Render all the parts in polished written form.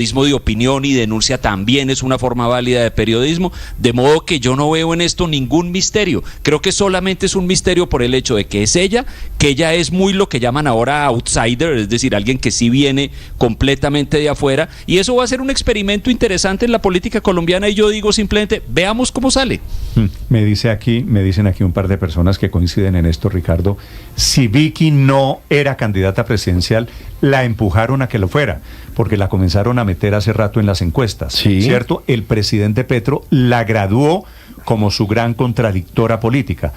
periodismo de opinión y denuncia también es una forma válida de periodismo, de modo que yo no veo en esto ningún misterio. Creo que solamente es un misterio por el hecho de que es ella, que ella es muy lo que llaman ahora outsider, es decir, alguien que sí viene completamente de afuera, y eso va a ser un experimento interesante en la política colombiana, y yo digo simplemente, veamos cómo sale. Me dicen aquí un par de personas que coinciden en esto, Ricardo. Si Vicky no era candidata presidencial, la empujaron a que lo fuera, porque la comenzaron a meter hace rato en las encuestas, sí, ¿cierto? El presidente Petro la graduó como su gran contradictora política.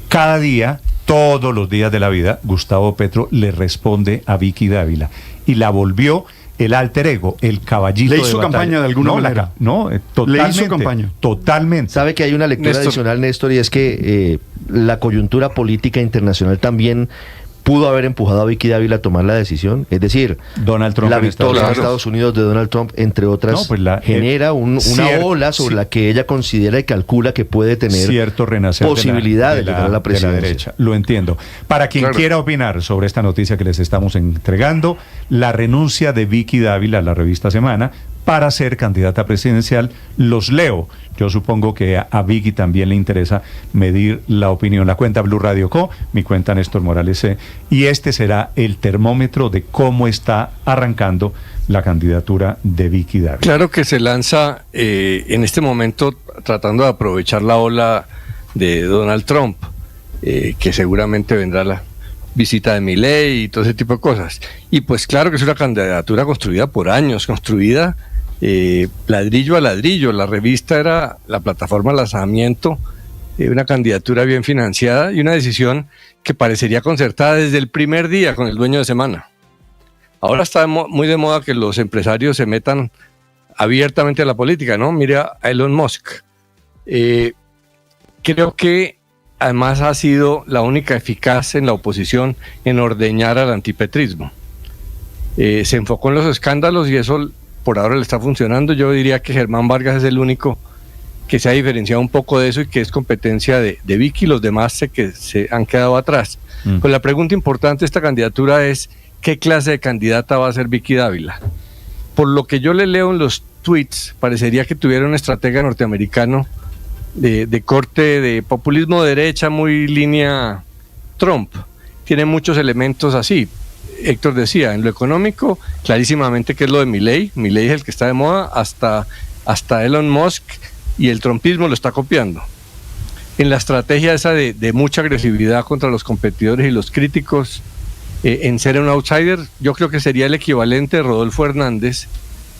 Cada día, todos los días de la vida, Gustavo Petro le responde a Vicky Dávila y la volvió el alter ego, el caballito de batalla. Le hizo campaña de alguna manera. Totalmente. Le hizo campaña. Totalmente. Sabe que hay una lectura adicional, Néstor, y es que la coyuntura política internacional también pudo haber empujado a Vicky Dávila a tomar la decisión. Es decir, Donald Trump la en victoria de Estados Unidos de Donald Trump, entre otras, genera una ola sobre la que ella considera y calcula que puede tener cierto renacer posibilidad de llegar a la presidencia. De la derecha. Lo entiendo. Para quien quiera opinar sobre esta noticia que les estamos entregando, la renuncia de Vicky Dávila a la revista Semana para ser candidata presidencial, los leo. Yo supongo que a Vicky también le interesa medir la opinión. La cuenta Blue Radio Co, mi cuenta Néstor Morales C, y este será el termómetro de cómo está arrancando la candidatura de Vicky Dávila. Claro que se lanza en este momento tratando de aprovechar la ola de Donald Trump, que seguramente vendrá la visita de Milei y todo ese tipo de cosas. Y pues claro que es una candidatura construida por años, construida ladrillo a ladrillo. La revista era la plataforma de lanzamiento, una candidatura bien financiada y una decisión que parecería concertada desde el primer día con el dueño de Semana. Ahora está muy de moda que los empresarios se metan abiertamente a la política, ¿no? Mira a Elon Musk. Creo que además ha sido la única eficaz en la oposición en ordeñar al antipetrismo. Se enfocó en los escándalos y eso por ahora le está funcionando. Yo diría que Germán Vargas es el único que se ha diferenciado un poco de eso y que es competencia de Vicky. Los demás se han quedado atrás. Pues la pregunta importante de esta candidatura es ¿qué clase de candidata va a ser Vicky Dávila? Por lo que yo le leo en los tweets, parecería que tuviera un estratega norteamericano de corte de populismo de derecha, muy línea Trump. Tiene muchos elementos así. Héctor decía, en lo económico, clarísimamente que es lo de Milei. Milei es el que está de moda, hasta Elon Musk, y el trumpismo lo está copiando. En la estrategia esa de mucha agresividad contra los competidores y los críticos, en ser un outsider, yo creo que sería el equivalente de Rodolfo Hernández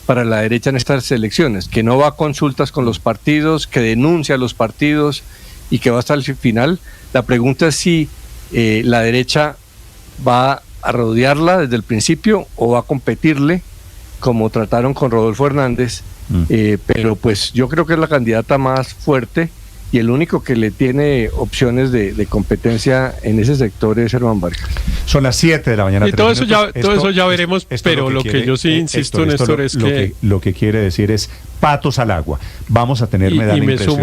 para la derecha en estas elecciones, que no va a consultas con los partidos, que denuncia a los partidos y que va hasta el final. La pregunta es si la derecha va a rodearla desde el principio o va a competirle como trataron con Rodolfo Hernández, pero pues yo creo que es la candidata más fuerte y el único que le tiene opciones de competencia en ese sector es Germán Vargas. Son las 7 de la mañana. Y todo eso ya veremos, pero lo que yo sí insisto, Néstor, es que... Lo que quiere decir es patos al agua. Vamos a tener, me da la impresión.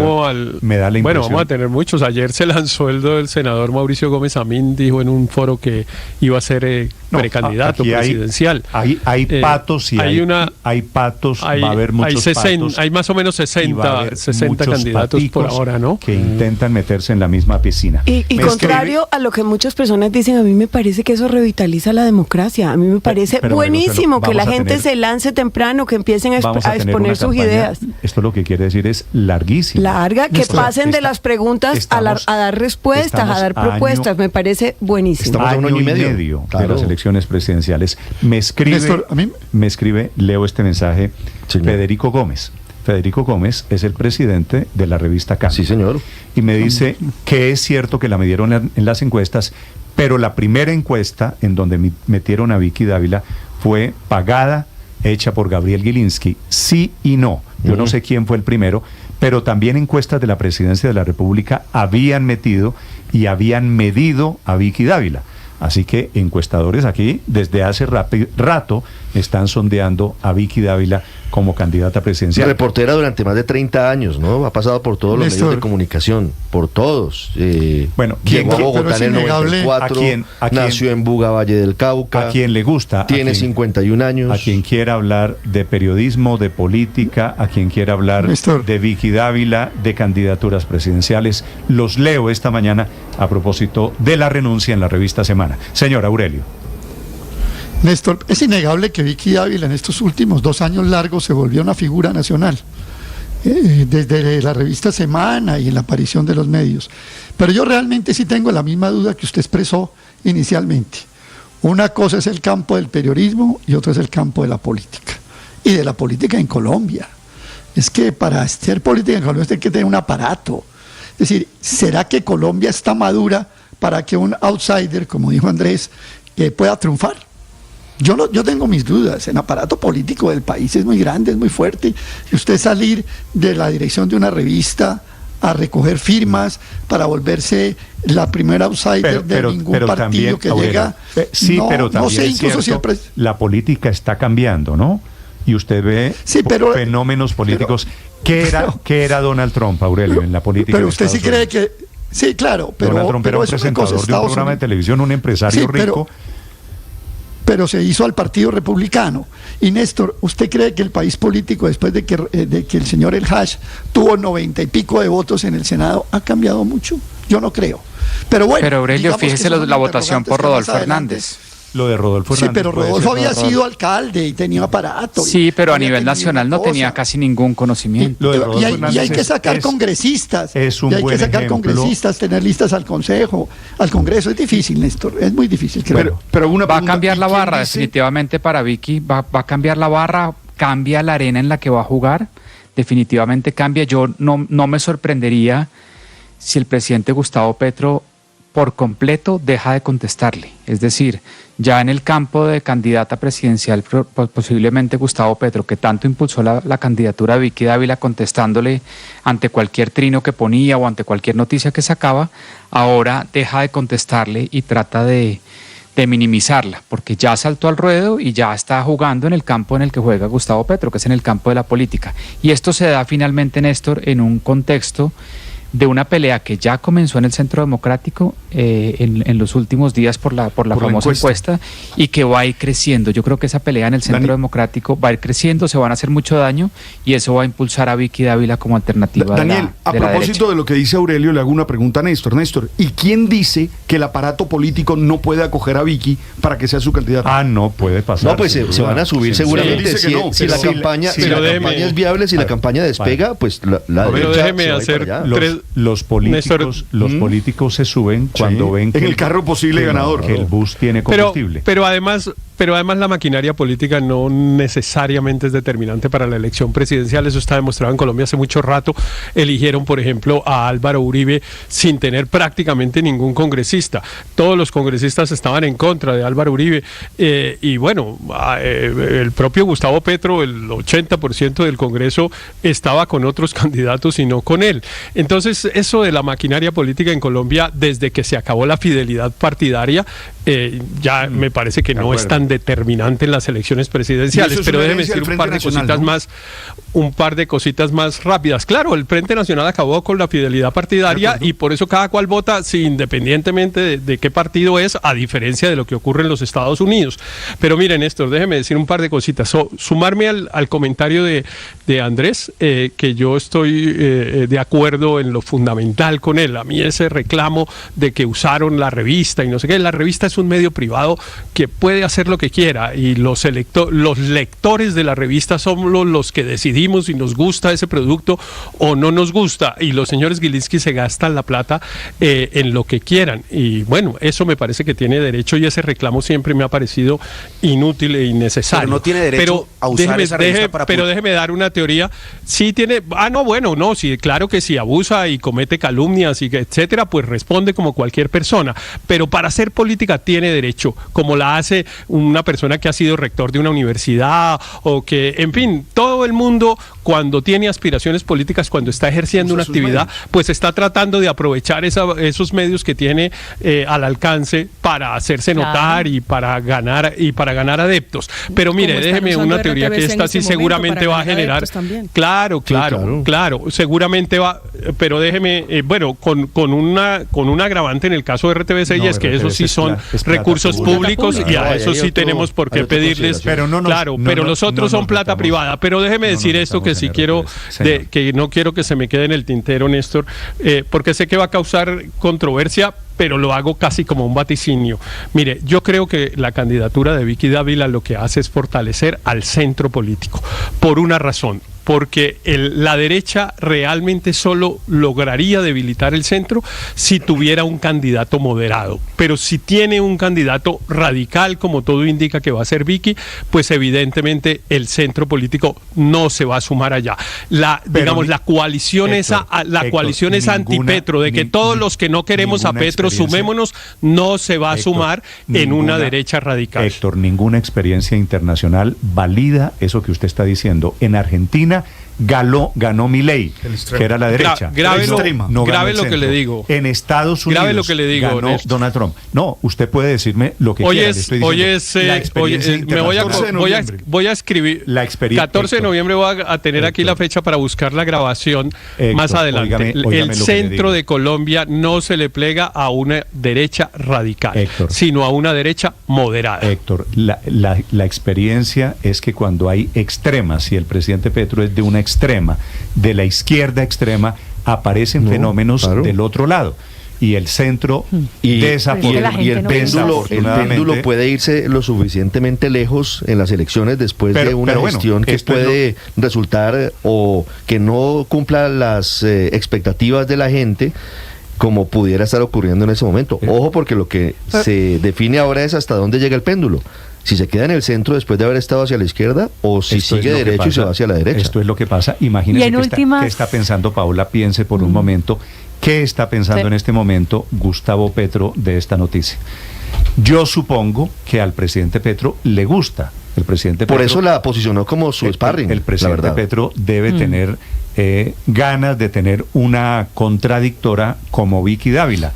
Bueno, vamos a tener muchos. Ayer se lanzó el del senador Mauricio Gómez Amín, dijo en un foro que iba a ser precandidato presidencial. Hay patos y hay patos, va a haber muchos patos. Hay más o menos 60 candidatos por ahora, ¿no? Que intentan meterse en la misma piscina. Y contrario a lo que muchas personas dicen, a mí me parece que eso revitaliza la democracia. A mí me parece buenísimo que la gente se lance temprano, que empiecen a exponer sus ideas. Esto lo que quiere decir es larguísimo. Larga, que pasen de las preguntas a dar respuestas, a dar propuestas. Me parece buenísimo. Estamos a un año y medio de las elecciones presidenciales. Me escribe, leo este mensaje, Federico Gómez. Federico Gómez es el presidente de la revista Cambio. Sí, señor. Y me dice que es cierto que la midieron en las encuestas, pero la primera encuesta en donde metieron a Vicky Dávila fue pagada, hecha por Gabriel Gilinski, sí y no. Yo no sé quién fue el primero, pero también encuestas de la presidencia de la República habían metido y habían medido a Vicky Dávila. Así que encuestadores aquí desde hace rato están sondeando a Vicky Dávila como candidata presidencial. Reportera durante más de 30 años, ¿no? Ha pasado por todos los medios de comunicación, por todos. Bueno, llegó a Bogotá en el 94, nació en Buga, Valle del Cauca. A quien le gusta. Tiene 51 años. A quien quiera hablar de periodismo, de política, a quien quiera hablar de Vicky Dávila, de candidaturas presidenciales. Los leo esta mañana a propósito de la renuncia en la revista Semana. Señor Aurelio. Néstor, es innegable que Vicky Dávila en estos últimos 2 años largos se volvió una figura nacional, desde la revista Semana y en la aparición de los medios. Pero yo realmente sí tengo la misma duda que usted expresó inicialmente. Una cosa es el campo del periodismo y otra es el campo de la política. Y de la política en Colombia. Es que para hacer política en Colombia hay que tener un aparato. Es decir, ¿será que Colombia está madura para que un outsider, como dijo Andrés, pueda triunfar? Yo tengo mis dudas. El aparato político del país es muy grande, es muy fuerte. Y usted salir de la dirección de una revista a recoger firmas para volverse la primera outsider de ningún partido también, que llega. Pero también es cierto, la política está cambiando, ¿no? Y usted ve fenómenos políticos. ¿Qué era Donald Trump, Aurelio, en la política? Pero usted sí cree que... Sí, claro. Donald Trump era un presentador de un programa de televisión, un empresario rico. Pero se hizo al Partido Republicano. Y Néstor, ¿usted cree que el país político, después de que el señor El Hash tuvo 90 y pico de votos en el Senado, ha cambiado mucho? Yo no creo. Pero bueno. Pero Aurelio, fíjese la votación por Rodolfo Hernández. Lo de Rodolfo Hernández. Sí, pero Rodolfo había sido alcalde y tenía aparato. Sí, pero a nivel nacional no tenía casi ningún conocimiento. Y hay que sacar congresistas. Es un buen ejemplo. Hay que sacar congresistas, tener listas al Consejo, al Congreso. Es difícil, Néstor. Es muy difícil. Pero va a cambiar la barra definitivamente para Vicky. Va a cambiar la barra, cambia la arena en la que va a jugar. Definitivamente cambia. Yo no me sorprendería si el presidente Gustavo Petro por completo deja de contestarle. Es decir, ya en el campo de candidata presidencial, posiblemente Gustavo Petro, que tanto impulsó la candidatura de Vicky Dávila contestándole ante cualquier trino que ponía o ante cualquier noticia que sacaba, ahora deja de contestarle y trata de minimizarla, porque ya saltó al ruedo y ya está jugando en el campo en el que juega Gustavo Petro, que es en el campo de la política. Y esto se da finalmente, Néstor, en un contexto de una pelea que ya comenzó en el Centro Democrático en los últimos días por la famosa encuesta y que va a ir creciendo. Yo creo que esa pelea en el Centro Democrático va a ir creciendo, se van a hacer mucho daño y eso va a impulsar a Vicky Dávila como alternativa Daniel, de la propósito derecha. De lo que dice Aurelio, le hago una pregunta a Néstor. Néstor, ¿y quién dice que el aparato político no puede acoger a Vicky para que sea su candidata? No puede pasar. No, pues se van a subir seguramente. Si la campaña es viable, si la campaña despega, pues la pero déjeme hacer los políticos se suben cuando ven que en el carro posible ganador, que el bus tiene combustible. Pero además la maquinaria política no necesariamente es determinante para la elección presidencial. Eso está demostrado en Colombia hace mucho rato. Eligieron, por ejemplo, a Álvaro Uribe sin tener prácticamente ningún congresista. Todos los congresistas estaban en contra de Álvaro Uribe. Y bueno, el propio Gustavo Petro, el 80% del Congreso estaba con otros candidatos y no con él. Entonces, eso de la maquinaria política en Colombia, desde que se acabó la fidelidad partidaria, ya me parece que no es tan determinante en las elecciones presidenciales. Pero déjeme decir un par de cositas más rápidas. Claro, el Frente Nacional acabó con la fidelidad partidaria y por eso cada cual vota independientemente de qué partido es, a diferencia de lo que ocurre en los Estados Unidos. Pero miren, Néstor, déjeme decir un par de cositas. Sumarme al comentario de Andrés, que yo estoy de acuerdo en lo fundamental con él. A mí ese reclamo de que usaron la revista y no sé qué, la revista es un medio privado que puede hacer lo que quiera y los lectores de la revista somos los que decidimos si nos gusta ese producto o no nos gusta, y los señores Gilinski se gastan la plata en lo que quieran, y bueno, eso me parece que tiene derecho, y ese reclamo siempre me ha parecido inútil e innecesario. Pero no tiene derecho a usar esa revista para... Pero déjeme dar una teoría. Sí tiene... sí, claro que si abusa y comete calumnias y etcétera, pues responde como cualquier persona, pero para hacer política tiene derecho, como la hace una persona que ha sido rector de una universidad o que, en fin, todo el mundo cuando tiene aspiraciones políticas, cuando está ejerciendo una actividad, pues está tratando de aprovechar esos medios que tiene al alcance para hacerse notar y para ganar adeptos. Pero mire, déjeme una teoría que esta sí seguramente va a generar. Claro, seguramente va, pero déjeme, con un agravante en el caso de RTBC, y es que esos sí son recursos públicos y a eso sí tenemos por qué pedirles. Pero los otros son plata privada. Pero déjeme decir esto que sí quiero, que no quiero que se me quede en el tintero, Néstor, porque sé que va a causar controversia, pero lo hago casi como un vaticinio. Mire, yo creo que la candidatura de Vicky Dávila lo que hace es fortalecer al centro político, por una razón. Porque la derecha realmente solo lograría debilitar el centro si tuviera un candidato moderado. Pero si tiene un candidato radical, como todo indica que va a ser Vicky, pues evidentemente el centro político no se va a sumar allá. La coalición esa anti-Petro, de que todos los que no queremos a Petro sumémonos, no se va a sumar en una derecha radical. Héctor, ninguna experiencia internacional valida eso que usted está diciendo. En Argentina ganó Milei, que era la derecha. Grave lo que le digo. En Estados Unidos grave lo que le digo, ganó Donald Trump. No, usted puede decirme lo que quiera. Voy a escribir. La experiencia. 14 de noviembre voy a tener aquí la fecha para buscar la grabación más adelante. El centro de Colombia no se le plega a una derecha radical, sino a una derecha moderada. Héctor, la experiencia es que cuando hay extremas, y el presidente Petro es de una extrema, de la izquierda extrema, aparecen fenómenos del otro lado. Y el centro y el péndulo puede irse lo suficientemente lejos en las elecciones después de una gestión que puede resultar o que no cumpla las expectativas de la gente, como pudiera estar ocurriendo en ese momento. Ojo, porque lo que se define ahora es hasta dónde llega el péndulo. Si se queda en el centro después de haber estado hacia la izquierda, o si sigue derecho y se va hacia la derecha. Esto es lo que pasa. Imagínense qué está pensando Paula. Piense por un momento, ¿qué está pensando en este momento Gustavo Petro de esta noticia? Yo supongo que al presidente Petro le gusta. El presidente Petro, por eso la posicionó como su sparring. El presidente Petro debe tener ganas de tener una contradictora como Vicky Dávila,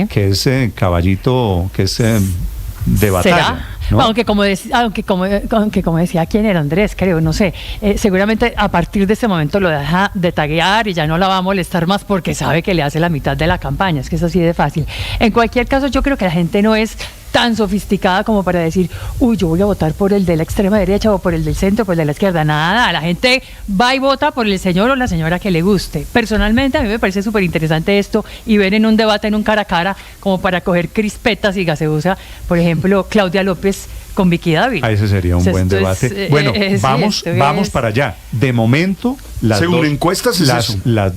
que es caballito, que es de batalla. ¿Será? ¿No? Aunque como decía quién era Andrés, creo, no sé, seguramente a partir de ese momento lo deja de taguear y ya no la va a molestar más porque sabe que le hace la mitad de la campaña. Es que es así de fácil. En cualquier caso, yo creo que la gente no es tan sofisticada como para decir, yo voy a votar por el de la extrema derecha o por el del centro o por el de la izquierda. Nada, la gente va y vota por el señor o la señora que le guste. Personalmente a mí me parece súper interesante esto, y ver en un debate, en un cara a cara, como para coger crispetas y gaseosa, por ejemplo, Claudia López con Vicky Dávila. Ese sería un buen debate. Bueno, vamos para allá. De momento, las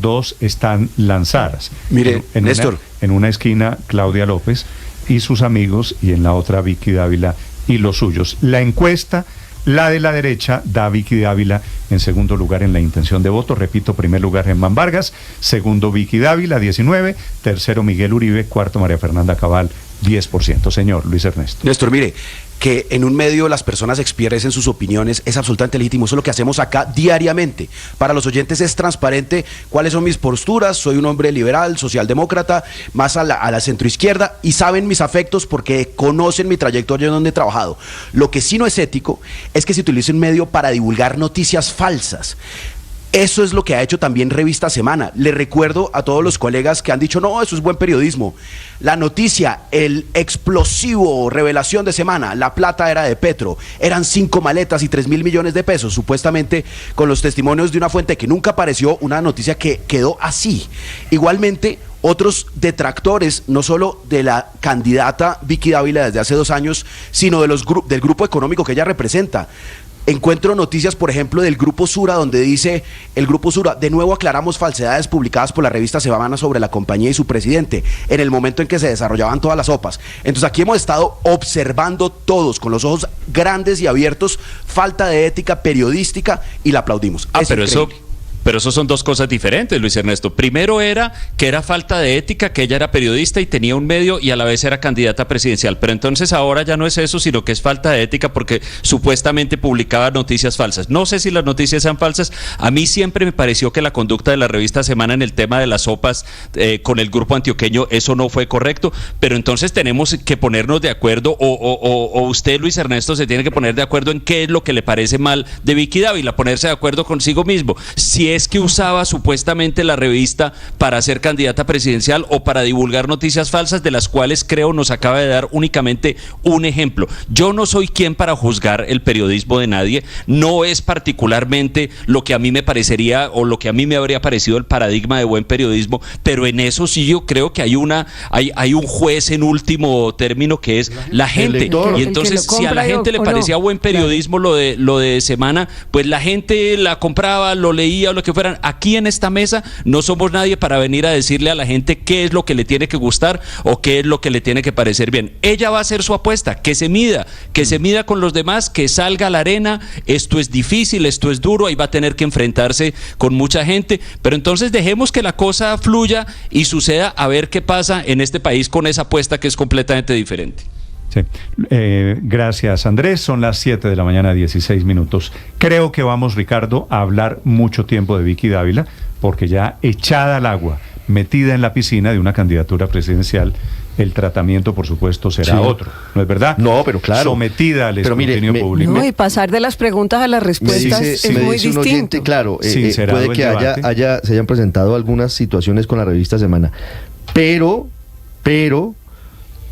dos están lanzadas. Mire, Néstor. En una esquina, Claudia López y sus amigos, y en la otra Vicky Dávila y los suyos. La encuesta, la de la derecha, da a Vicky Dávila en segundo lugar en la intención de voto. Repito, primer lugar Germán Vargas, segundo Vicky Dávila, 19%, tercero Miguel Uribe, cuarto María Fernanda Cabal, 10%. Señor Luis Ernesto. Néstor, mire, que en un medio las personas expresen sus opiniones es absolutamente legítimo. Eso es lo que hacemos acá diariamente. Para los oyentes es transparente cuáles son mis posturas. Soy un hombre liberal, socialdemócrata, más a la centroizquierda, y saben mis afectos porque conocen mi trayectoria en donde he trabajado. Lo que sí no es ético es que se utilice un medio para divulgar noticias falsas. Eso es lo que ha hecho también Revista Semana. Le recuerdo a todos los colegas que han dicho, no, eso es buen periodismo. La noticia, el explosivo revelación de Semana, la plata era de Petro, eran 5 maletas y 3.000 millones de pesos, supuestamente con los testimonios de una fuente que nunca apareció, una noticia que quedó así. Igualmente, otros detractores, no solo de la candidata Vicky Dávila desde hace 2 años, sino del grupo económico que ella representa. Encuentro noticias, por ejemplo, del Grupo Sura, donde dice el Grupo Sura, de nuevo aclaramos falsedades publicadas por la revista Semana sobre la compañía y su presidente, en el momento en que se desarrollaban todas las sopas. Entonces aquí hemos estado observando todos, con los ojos grandes y abiertos, falta de ética periodística, y la aplaudimos. Pero pero eso son dos cosas diferentes, Luis Ernesto. Primero era que era falta de ética, que ella era periodista y tenía un medio y a la vez era candidata presidencial, pero entonces ahora ya no es eso, sino que es falta de ética porque supuestamente publicaba noticias falsas. No sé si las noticias sean falsas, a mí siempre me pareció que la conducta de la revista Semana en el tema de las sopas con el grupo antioqueño, eso no fue correcto, pero entonces tenemos que ponernos de acuerdo, o usted, Luis Ernesto, se tiene que poner de acuerdo en qué es lo que le parece mal de Vicky Dávila, ponerse de acuerdo consigo mismo, si es que usaba supuestamente la revista para ser candidata presidencial o para divulgar noticias falsas, de las cuales creo nos acaba de dar únicamente un ejemplo. Yo no soy quien para juzgar el periodismo de nadie, no es particularmente lo que a mí me parecería o lo que a mí me habría parecido el paradigma de buen periodismo, pero en eso sí yo creo que hay un juez en último término que es la gente, y entonces si a la gente le parecía buen periodismo lo de Semana, pues la gente la compraba, lo leía o lo que fueran. Aquí en esta mesa no somos nadie para venir a decirle a la gente qué es lo que le tiene que gustar o qué es lo que le tiene que parecer bien. Ella va a hacer su apuesta, que se mida con los demás, que salga a la arena. Esto es difícil, esto es duro, ahí va a tener que enfrentarse con mucha gente, pero entonces dejemos que la cosa fluya y suceda, a ver qué pasa en este país con esa apuesta que es completamente diferente. Sí. Gracias, Andrés. Son las 7 de la mañana, 16 minutos. Creo que vamos, Ricardo, a hablar mucho tiempo de Vicky Dávila, porque ya echada al agua, metida en la piscina de una candidatura presidencial, el tratamiento, por supuesto, será otro. ¿No es verdad? No, pero claro. Sometida al escrutinio público. No, y pasar de las preguntas a las respuestas es muy distinto. Oyente, claro, puede que se hayan presentado algunas situaciones con la revista Semana, pero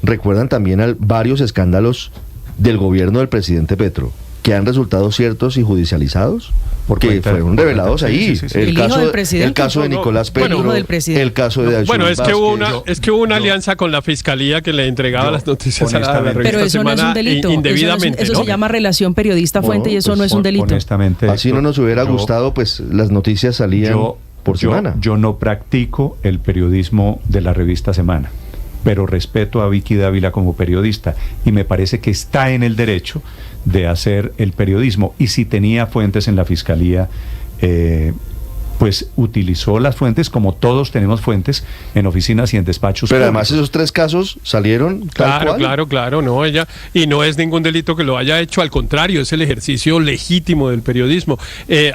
recuerdan también varios escándalos del gobierno del presidente Petro, que han resultado ciertos y judicializados, porque fueron revelados ahí. Sí. El caso de Nicolás Petro, el caso de Daisy Bueno, es que hubo una alianza con la fiscalía que le entregaba las noticias a la revista pero eso Semana no es un delito. Indebidamente. Eso se llama relación periodista-fuente y eso no es un delito. Honestamente, así no nos hubiera gustado, pues las noticias salían por semana. Yo no practico el periodismo de la revista Semana, pero respeto a Vicky Dávila como periodista y me parece que está en el derecho de hacer el periodismo, y si tenía fuentes en la fiscalía, pues utilizó las fuentes, como todos tenemos fuentes en oficinas y en despachos. Pero además esos 3 casos salieron Claro, no, ella, y no es ningún delito que lo haya hecho, al contrario, es el ejercicio legítimo del periodismo.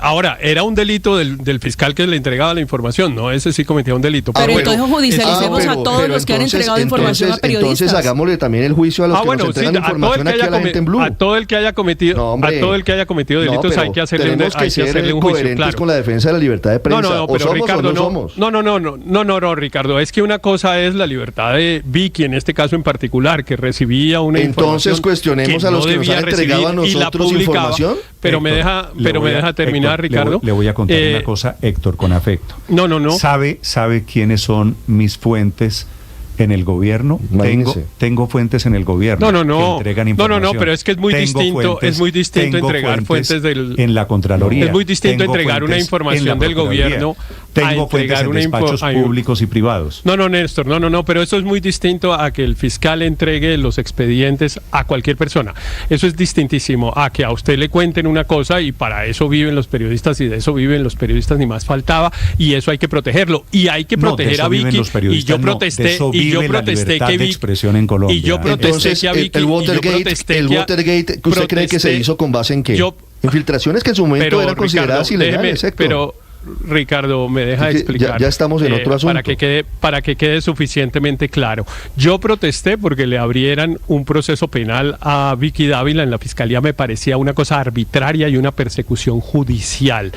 Ahora, era un delito del fiscal que le entregaba la información, no, ese sí cometía un delito. Pero entonces judicialicemos a todos los que han entregado información a periodistas. Entonces hagámosle también el juicio a los que nos entregan información aquí a la gente en Blue. A todo el que haya cometido delitos hay que hacerle un juicio, claro. Con la defensa de la libertad de prensa. No, pero Ricardo, no, Ricardo, es que una cosa es la libertad de Vicky, en este caso en particular, que recibía una información. Entonces cuestionemos a los que nos han entregado a nosotros información. Pero me deja terminar, Ricardo. Le voy a contar una cosa, Héctor, con afecto. No. ¿Sabe quiénes son mis fuentes en el gobierno? Tengo fuentes en el gobierno que entregan información. No, pero es que es muy distinto entregar fuentes en la Contraloría. Es muy distinto entregar una información del gobierno. Tengo fuentes en despachos públicos y privados. No, Néstor, no, pero eso es muy distinto a que el fiscal entregue los expedientes a cualquier persona. Eso es distintísimo a que a usted le cuenten una cosa, y para eso viven los periodistas, y de eso viven los periodistas, ni más faltaba, y eso hay que protegerlo, y hay que proteger a Vicky, y yo protesté que Vicky, expresión en Colombia. Y yo protesté que a Vicky, el Watergate, ¿usted cree que se hizo con base en qué? Infiltraciones que en su momento eran consideradas ilegales, pero Ricardo, me deja explicar. Ya estamos en otro asunto. Para que quede suficientemente claro. Yo protesté porque le abrieran un proceso penal a Vicky Dávila en la fiscalía. Me parecía una cosa arbitraria y una persecución judicial.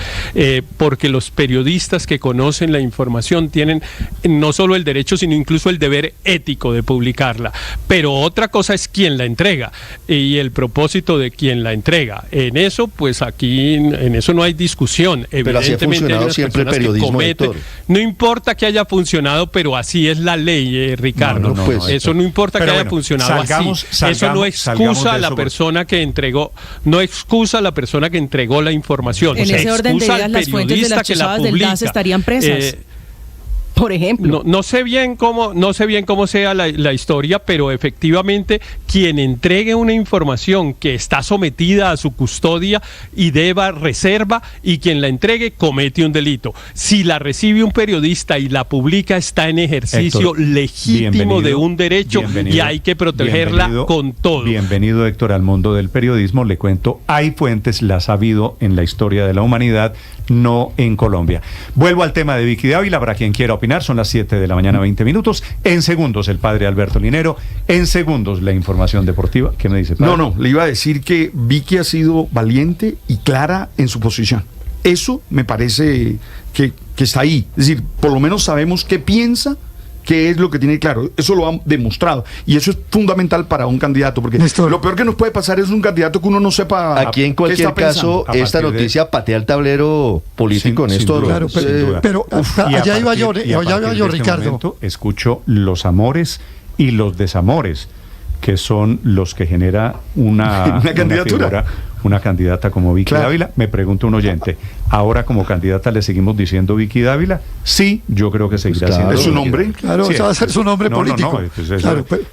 Porque los periodistas que conocen la información tienen no solo el derecho, sino incluso el deber ético de publicarla. Pero otra cosa es quién la entrega y el propósito de quién la entrega. En eso, pues aquí, en eso no hay discusión. Evidentemente, siempre el periodismo, no importa que haya funcionado, pero así es la ley, Ricardo. Eso no importa que haya funcionado así. Eso no excusa a la persona que entregó, la información. En ese orden de ideas, las fuentes de las chuzadas del gas estarían presas. por ejemplo. No sé bien cómo sea la historia, pero efectivamente quien entregue una información que está sometida a su custodia y deba reserva, y quien la entregue comete un delito. Si la recibe un periodista y la publica, está en ejercicio legítimo de un derecho y hay que protegerla con todo. Bienvenido, Héctor, al mundo del periodismo. Le cuento, hay fuentes, las ha habido en la historia de la humanidad, no en Colombia. Vuelvo al tema de Vicky Dávila, para quien quiera opinar, son las 7 de la mañana, 20 minutos. En segundos, el padre Alberto Linero. En segundos, la información deportiva. ¿Qué me dice, padre? No, le iba a decir que Vicky ha sido valiente y clara en su posición. Eso me parece que está ahí. Es decir, por lo menos sabemos qué piensa, qué es lo que tiene claro. Eso lo ha demostrado. Y eso es fundamental para un candidato, porque lo peor que nos puede pasar es un candidato que uno no sepa. Aquí, en cualquier caso, esta noticia patea el tablero político, Néstor. Claro, pero allá iba yo, Ricardo. Momento, escucho los amores y los desamores, que son los que genera una candidatura. Una candidata como Vicky Dávila. Me pregunta un oyente, ¿ahora como candidata le seguimos diciendo Vicky Dávila? Sí, yo creo que seguirá siendo. ¿Es su nombre? Claro, ese va a ser su nombre político.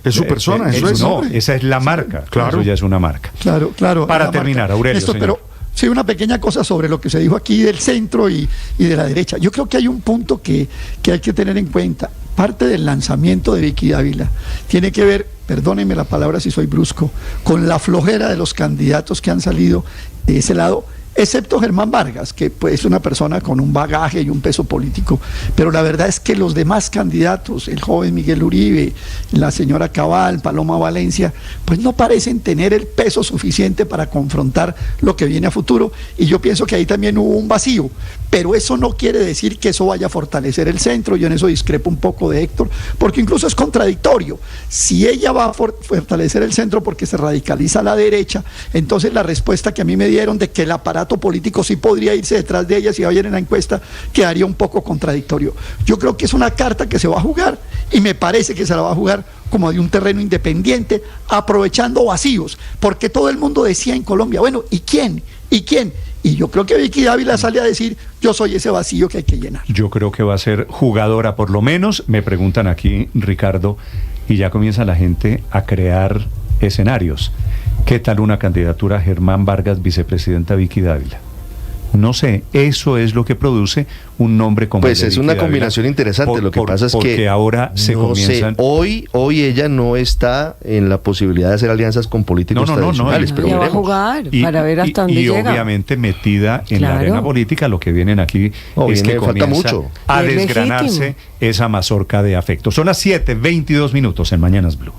Es su persona, esa es la marca. Claro, eso ya es una marca. Claro. Para terminar, Aurelio, esto, pero sí, una pequeña cosa sobre lo que se dijo aquí del centro y de la derecha. Yo creo que hay un punto que hay que tener en cuenta. Parte del lanzamiento de Vicky Dávila tiene que ver, perdónenme la palabra si soy brusco, con la flojera de los candidatos que han salido de ese lado, excepto Germán Vargas, que pues, es una persona con un bagaje y un peso político, pero la verdad es que los demás candidatos, el joven Miguel Uribe, la señora Cabal, Paloma Valencia, pues no parecen tener el peso suficiente para confrontar lo que viene a futuro, y yo pienso que ahí también hubo un vacío, pero eso no quiere decir que eso vaya a fortalecer el centro. Yo en eso discrepo un poco de Héctor, porque incluso es contradictorio. Si ella va a fortalecer el centro porque se radicaliza a la derecha, entonces la respuesta que a mí me dieron de que el aparato político sí podría irse detrás de ella si va a ir en la encuesta, quedaría un poco contradictorio. Yo creo que es una carta que se va a jugar, y me parece que se la va a jugar como de un terreno independiente, aprovechando vacíos, porque todo el mundo decía en Colombia, bueno, ¿y quién? Y yo creo que Vicky Dávila sale a decir, yo soy ese vacío que hay que llenar. Yo creo que va a ser jugadora, por lo menos. Me preguntan aquí, Ricardo, y ya comienza la gente a crear escenarios. ¿Qué tal una candidatura a Germán Vargas, vicepresidenta Vicky Dávila? No sé, eso es lo que produce un nombre como pues es una combinación interesante. Lo que pasa es que ahora se comienzan. Hoy ella no está en la posibilidad de hacer alianzas con políticos tradicionales, pero ella va a jugar para ver hasta dónde llega. Y obviamente metida en la arena política, lo que vienen aquí es que comienza a desgranarse esa mazorca de afecto. Son las 7:22 minutos en Mañanas Blue.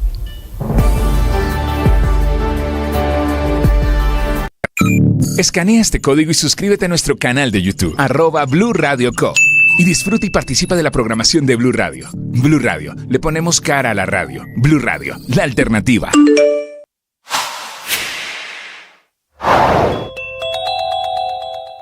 Escanea este código y suscríbete a nuestro canal de YouTube, @Blue Radio Co. Y disfruta y participa de la programación de Blue Radio. Blue Radio, le ponemos cara a la radio. Blue Radio, la alternativa.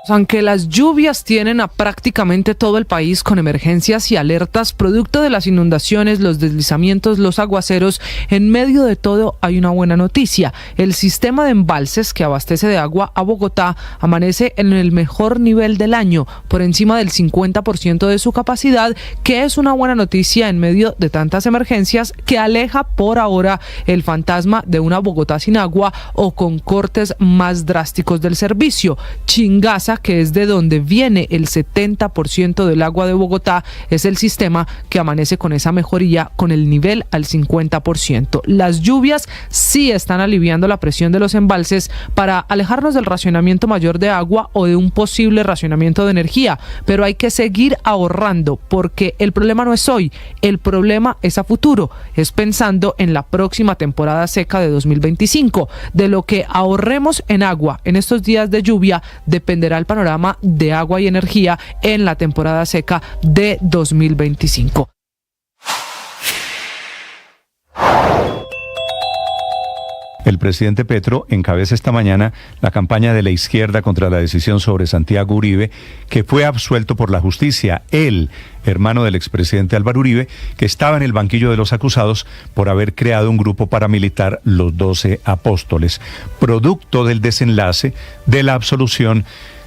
Aunque las lluvias tienen a prácticamente todo el país con emergencias y alertas producto de las inundaciones, los deslizamientos, los aguaceros, en medio de todo hay una buena noticia. El sistema de embalses que abastece de agua a Bogotá amanece en el mejor nivel del año, por encima del 50% de su capacidad, que es una buena noticia en medio de tantas emergencias que aleja por ahora el fantasma de una Bogotá sin agua o con cortes más drásticos del servicio. Chingaza, que es de donde viene el 70% del agua de Bogotá, es el sistema que amanece con esa mejoría, con el nivel al 50%. Las lluvias sí están aliviando la presión de los embalses para alejarnos del racionamiento mayor de agua o de un posible racionamiento de energía, pero hay que seguir ahorrando, porque el problema no es hoy, el problema es a futuro, es pensando en la próxima temporada seca de 2025. De lo que ahorremos en agua en estos días de lluvia dependerá el panorama de agua y energía en la temporada seca de 2025. El presidente Petro encabeza esta mañana la campaña de la izquierda contra la decisión sobre Santiago Uribe, que fue absuelto por la justicia. Él, hermano del expresidente Álvaro Uribe, que estaba en el banquillo de los acusados por haber creado un grupo paramilitar, los 12 Apóstoles, producto del desenlace de la absolución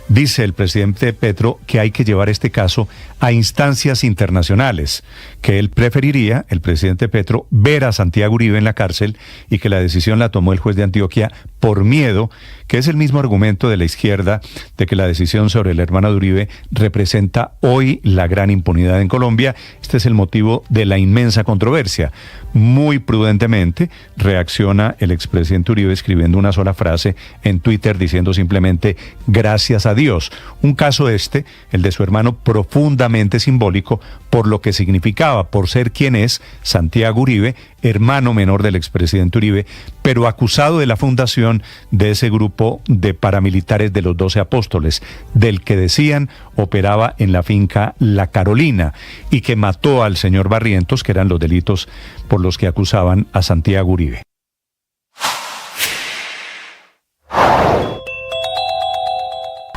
Dice el presidente Petro que hay que llevar este caso a instancias internacionales, que él preferiría, el presidente Petro, ver a Santiago Uribe en la cárcel y que la decisión la tomó el juez de Antioquia por miedo, que es el mismo argumento de la izquierda de que la decisión sobre el hermano de Uribe representa hoy la gran impunidad en Colombia. Este es el motivo de la inmensa controversia. Muy prudentemente reacciona el expresidente Uribe escribiendo una sola frase en Twitter diciendo simplemente gracias a Dios. Un caso el de su hermano, profundamente simbólico por lo que significaba, por ser quien es, Santiago Uribe, hermano menor del expresidente Uribe, pero acusado de la fundación de ese grupo de paramilitares de los 12 apóstoles, del que decían operaba en la finca La Carolina y que mató al señor Barrientos, que eran los delitos por los que acusaban a Santiago Uribe.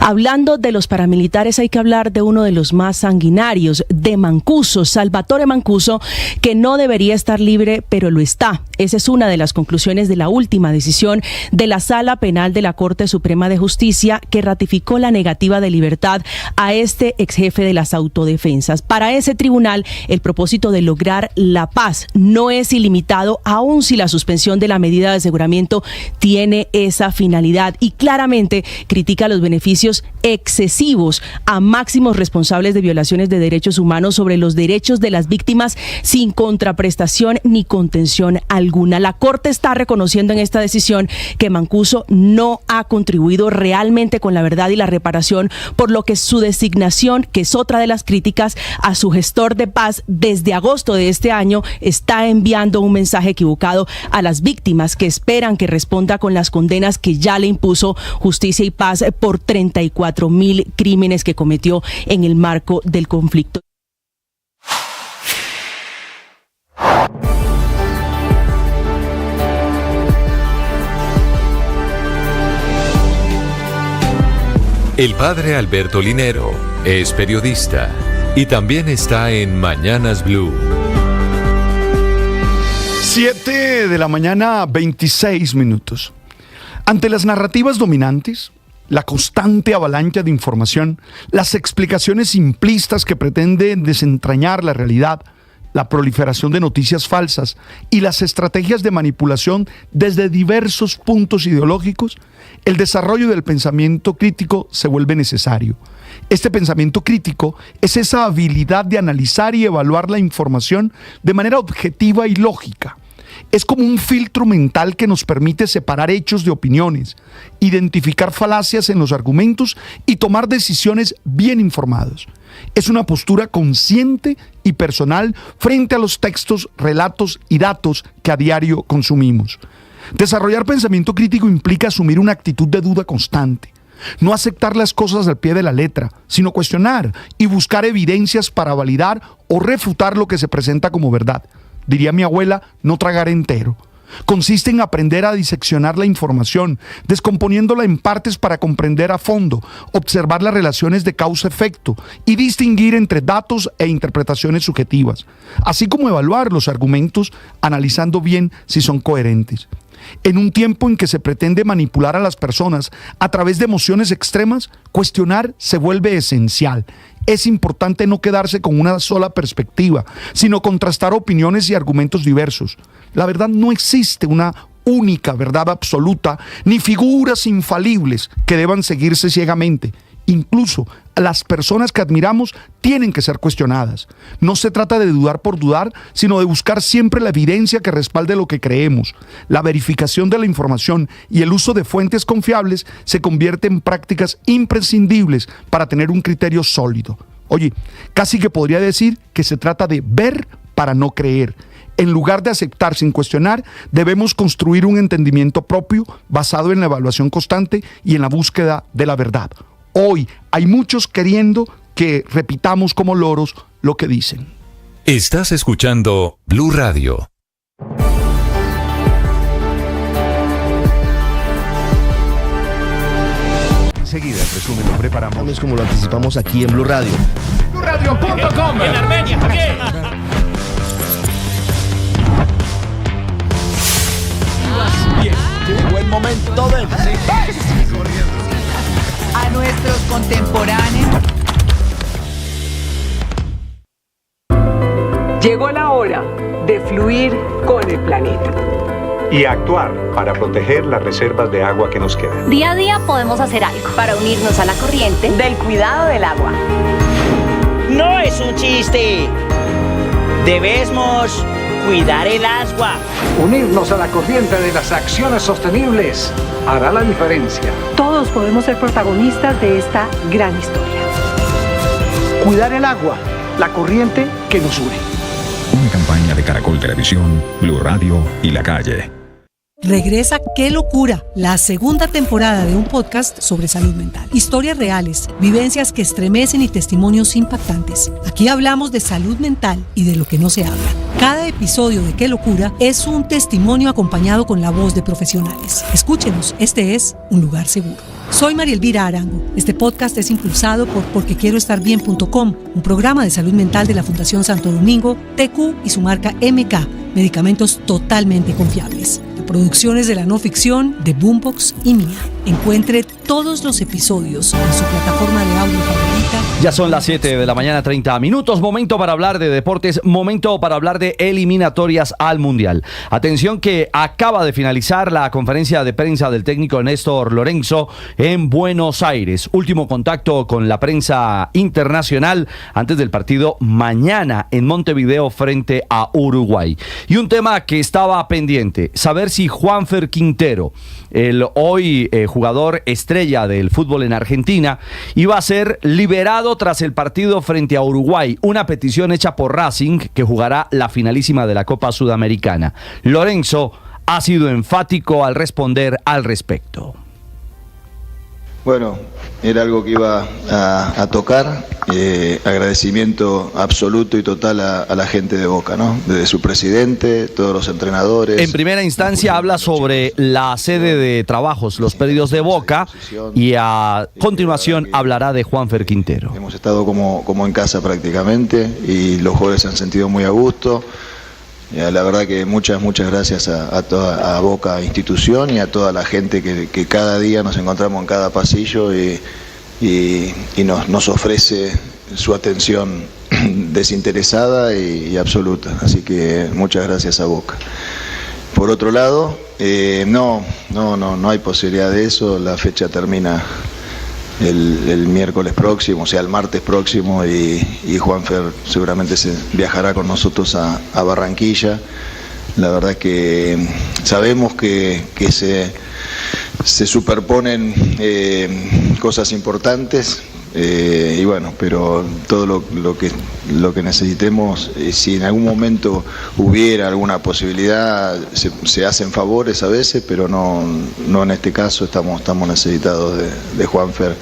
Hablando de los paramilitares, hay que hablar de uno de los más sanguinarios, de Mancuso, Salvatore Mancuso, que no debería estar libre, pero lo está. Esa es una de las conclusiones de la última decisión de la Sala Penal de la Corte Suprema de Justicia, que ratificó la negativa de libertad a este exjefe de las autodefensas. Para ese tribunal, el propósito de lograr la paz no es ilimitado, aun si la suspensión de la medida de aseguramiento tiene esa finalidad, y claramente critica los beneficios excesivos a máximos responsables de violaciones de derechos humanos sobre los derechos de las víctimas sin contraprestación ni contención alguna. La Corte está reconociendo en esta decisión que Mancuso no ha contribuido realmente con la verdad y la reparación, por lo que su designación, que es otra de las críticas a su gestor de paz desde agosto de este año, está enviando un mensaje equivocado a las víctimas que esperan que responda con las condenas que ya le impuso Justicia y Paz por 34.000 crímenes que cometió en el marco del conflicto. El padre Alberto Linero es periodista y también está en Mañanas Blue. 7 de la mañana, 26 minutos. Ante las narrativas dominantes, la constante avalancha de información, las explicaciones simplistas que pretenden desentrañar la realidad, la proliferación de noticias falsas y las estrategias de manipulación desde diversos puntos ideológicos, el desarrollo del pensamiento crítico se vuelve necesario. Este pensamiento crítico es esa habilidad de analizar y evaluar la información de manera objetiva y lógica. Es como un filtro mental que nos permite separar hechos de opiniones, identificar falacias en los argumentos y tomar decisiones bien informadas. Es una postura consciente y personal frente a los textos, relatos y datos que a diario consumimos. Desarrollar pensamiento crítico implica asumir una actitud de duda constante. No aceptar las cosas al pie de la letra, sino cuestionar y buscar evidencias para validar o refutar lo que se presenta como verdad. Diría mi abuela, no tragar entero. Consiste en aprender a diseccionar la información, descomponiéndola en partes para comprender a fondo, observar las relaciones de causa-efecto y distinguir entre datos e interpretaciones subjetivas, así como evaluar los argumentos analizando bien si son coherentes. En un tiempo en que se pretende manipular a las personas a través de emociones extremas, cuestionar se vuelve esencial. Es importante no quedarse con una sola perspectiva, sino contrastar opiniones y argumentos diversos. La verdad no existe una única verdad absoluta, ni figuras infalibles que deban seguirse ciegamente. Incluso las personas que admiramos tienen que ser cuestionadas. No se trata de dudar por dudar, sino de buscar siempre la evidencia que respalde lo que creemos. La verificación de la información y el uso de fuentes confiables se convierte en prácticas imprescindibles para tener un criterio sólido. Oye, casi que podría decir que se trata de ver para no creer. En lugar de aceptar sin cuestionar, debemos construir un entendimiento propio basado en la evaluación constante y en la búsqueda de la verdad. Hoy hay muchos queriendo que repitamos como loros lo que dicen. Estás escuchando Blue Radio. Enseguida, el resumen lo preparamos. Como lo anticipamos aquí en Blue Radio. BlueRadio.com. En Armenia, Llegó el momento del... a nuestros contemporáneos. Llegó la hora de fluir con el planeta. Y actuar para proteger las reservas de agua que nos quedan. Día a día podemos hacer algo para unirnos a la corriente del cuidado del agua. No es un chiste. Debemos cuidar el agua. Unirnos a la corriente de las acciones sostenibles hará la diferencia. Todos podemos ser protagonistas de esta gran historia. Cuidar el agua, la corriente que nos une. Una campaña de Caracol Televisión, Blue Radio y La Calle. Regresa ¡Qué locura!, la segunda temporada de un podcast sobre salud mental. Historias reales, vivencias que estremecen y testimonios impactantes. Aquí hablamos de salud mental y de lo que no se habla. Cada episodio de ¡Qué locura! Es un testimonio acompañado con la voz de profesionales. Escúchenos, este es Un Lugar Seguro. Soy María Elvira Arango. Este podcast es impulsado por porquequieroestarbien.com, un programa de salud mental de la Fundación Santo Domingo, TQ y su marca MK, medicamentos totalmente confiables. Producciones de la no ficción de Boombox y Mía. Encuentre todos los episodios en su plataforma de audio favorita. Ya son las 7 de la mañana, 30 minutos. Momento para hablar de deportes, momento para hablar de eliminatorias al Mundial. Atención que acaba de finalizar la conferencia de prensa del técnico Néstor Lorenzo en Buenos Aires. Último contacto con la prensa internacional antes del partido mañana en Montevideo frente a Uruguay. Y un tema que estaba pendiente, saber si Juanfer Quintero, el hoy jugador estrella del fútbol en Argentina, iba a ser liberado tras el partido frente a Uruguay, una petición hecha por Racing que jugará la finalísima de la Copa Sudamericana. Lorenzo ha sido enfático al responder al respecto. Bueno, era algo que iba a tocar, agradecimiento absoluto y total a la gente de Boca, ¿no? Desde su presidente, todos los entrenadores. En primera instancia habla sobre la sede de trabajos, los pedidos de Boca, y a continuación hablará de Juanfer Quintero. Hemos estado como en casa prácticamente y los jugadores se han sentido muy a gusto. La verdad que muchas gracias a Boca institución y a toda la gente que cada día nos encontramos en cada pasillo y nos ofrece su atención desinteresada y absoluta. Así que muchas gracias a Boca. Por otro lado, no hay posibilidad de eso. La fecha termina el miércoles próximo, o sea, el martes próximo, y Juanfer seguramente viajará con nosotros a Barranquilla. La verdad que sabemos que se superponen cosas importantes, y bueno, pero todo lo que necesitemos, si en algún momento hubiera alguna posibilidad, se hacen favores a veces, pero no en este caso. Estamos necesitados de Juanfer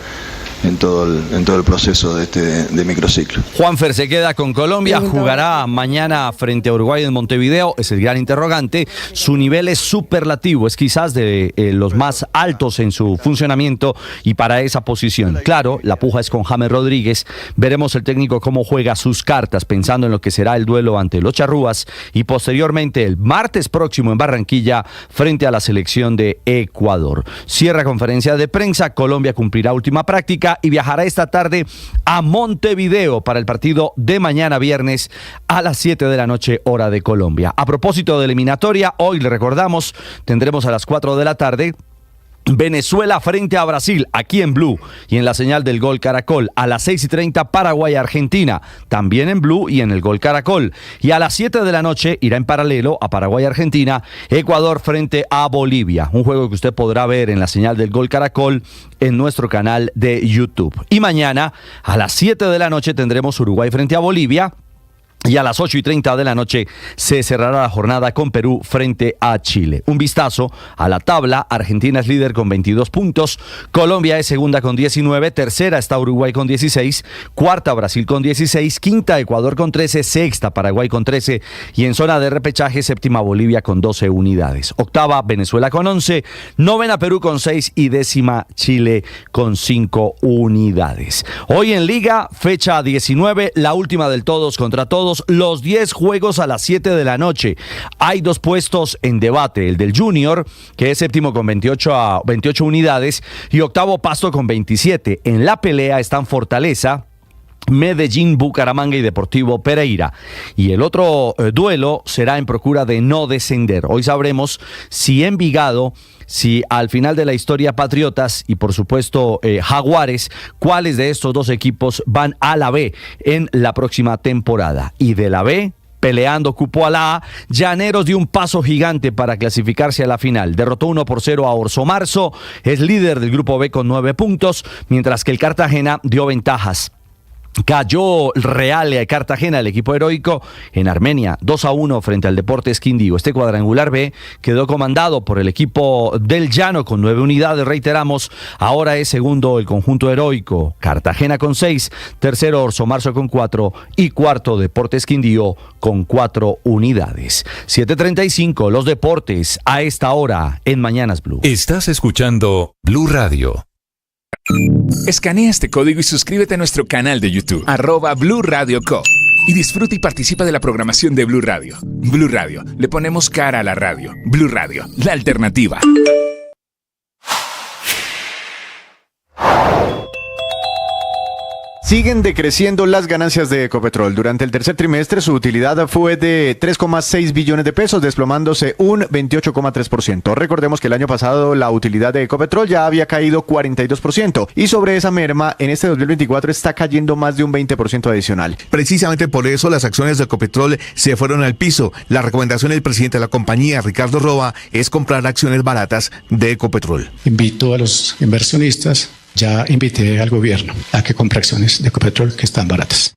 en todo el proceso de microciclo. Juanfer se queda con Colombia, jugará mañana frente a Uruguay en Montevideo, es el gran interrogante. Su nivel es superlativo, es quizás de los más altos en su funcionamiento y para esa posición. Claro, la puja es con James Rodríguez, veremos el técnico cómo juega sus cartas pensando en lo que será el duelo ante los charrúas y posteriormente el martes próximo en Barranquilla frente a la selección de Ecuador. Cierra conferencia de prensa, Colombia cumplirá última práctica y viajará esta tarde a Montevideo para el partido de mañana viernes a las 7 de la noche, hora de Colombia. A propósito de eliminatoria, hoy le recordamos, tendremos a las 4 de la tarde Venezuela frente a Brasil, aquí en Blue y en la señal del Gol Caracol. A las 6:30 Paraguay-Argentina, también en Blue y en el Gol Caracol. Y a las 7 de la noche irá en paralelo a Paraguay-Argentina, Ecuador frente a Bolivia. Un juego que usted podrá ver en la señal del Gol Caracol en nuestro canal de YouTube. Y mañana a las 7 de la noche tendremos Uruguay frente a Bolivia. Y a las 8:30 de la noche se cerrará la jornada con Perú frente a Chile. Un vistazo a la tabla: Argentina es líder con 22 puntos, Colombia es segunda con 19, tercera está Uruguay con 16, cuarta Brasil con 16, quinta Ecuador con 13, sexta Paraguay con 13 y en zona de repechaje séptima Bolivia con 12 unidades. Octava Venezuela con 11, novena Perú con 6 y décima Chile con 5 unidades. Hoy en Liga, fecha 19, la última del todos contra todos. tenemos los 10 juegos a las 7 de la noche. Hay 2 puestos en debate, el del Junior, que es séptimo con 28 unidades, y octavo Pasto con 27. En la pelea están Fortaleza, Medellín, Bucaramanga y Deportivo Pereira. Y el otro duelo será en procura de no descender. Hoy sabremos si Envigado, si al final de la historia Patriotas y por supuesto Jaguares, cuáles de estos 2 equipos van a la B en la próxima temporada. Y de la B, peleando cupo a la A, Llaneros dio un paso gigante para clasificarse a la final. Derrotó 1-0 a Orso Marzo, es líder del grupo B con 9 puntos, mientras que el Cartagena dio ventajas. Cayó Real Cartagena, el equipo heroico, en Armenia, 2-1 frente al Deportes Quindío. Este cuadrangular B quedó comandado por el equipo del Llano con 9 unidades, reiteramos. Ahora es segundo el conjunto heroico, Cartagena con 6, tercero Orso Marzo con 4 y cuarto Deportes Quindío con 4 unidades. 7:35, los deportes a esta hora en Mañanas Blue. Estás escuchando Blue Radio. Escanea este código y suscríbete a nuestro canal de YouTube, @Blue Radio Co. Y disfruta y participa de la programación de Blue Radio. Blue Radio, le ponemos cara a la radio. Blue Radio, la alternativa. Siguen decreciendo las ganancias de Ecopetrol. Durante el tercer trimestre su utilidad fue de 3,6 billones de pesos, desplomándose un 28,3%. Recordemos que el año pasado la utilidad de Ecopetrol ya había caído 42% y sobre esa merma en este 2024 está cayendo más de un 20% adicional. Precisamente por eso las acciones de Ecopetrol se fueron al piso. La recomendación del presidente de la compañía, Ricardo Roa, es comprar acciones baratas de Ecopetrol. Invito a los inversionistas. Ya invité al gobierno a que compre acciones de Ecopetrol que están baratas.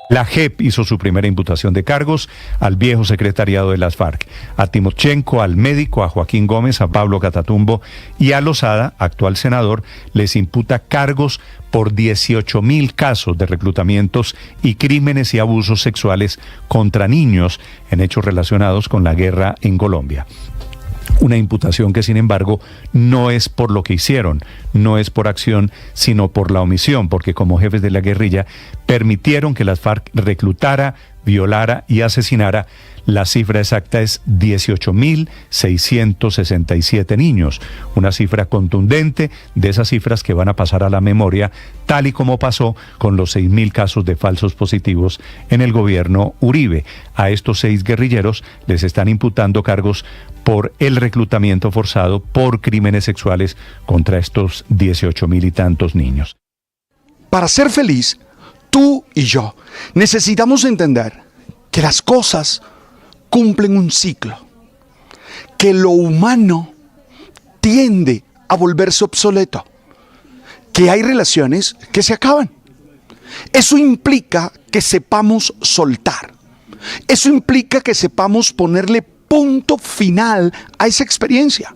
La JEP hizo su primera imputación de cargos al viejo secretariado de las FARC, a Timochenko, al médico, a Joaquín Gómez, a Pablo Catatumbo y a Lozada, actual senador, les imputa cargos por 18.000 casos de reclutamientos y crímenes y abusos sexuales contra niños en hechos relacionados con la guerra en Colombia. Una imputación que, sin embargo, no es por lo que hicieron, no es por acción, sino por la omisión, porque como jefes de la guerrilla permitieron que las FARC reclutara, violara y asesinara. La cifra exacta es 18.667 niños, una cifra contundente de esas cifras que van a pasar a la memoria, tal y como pasó con los 6.000 casos de falsos positivos en el gobierno Uribe. A estos 6 guerrilleros les están imputando cargos por el reclutamiento forzado, por crímenes sexuales contra estos 18.000 y tantos niños. Para ser feliz, tú y yo necesitamos entender que las cosas cumplen un ciclo, que lo humano tiende a volverse obsoleto, que hay relaciones que se acaban. Eso implica que sepamos soltar. Eso implica que sepamos ponerle punto final a esa experiencia.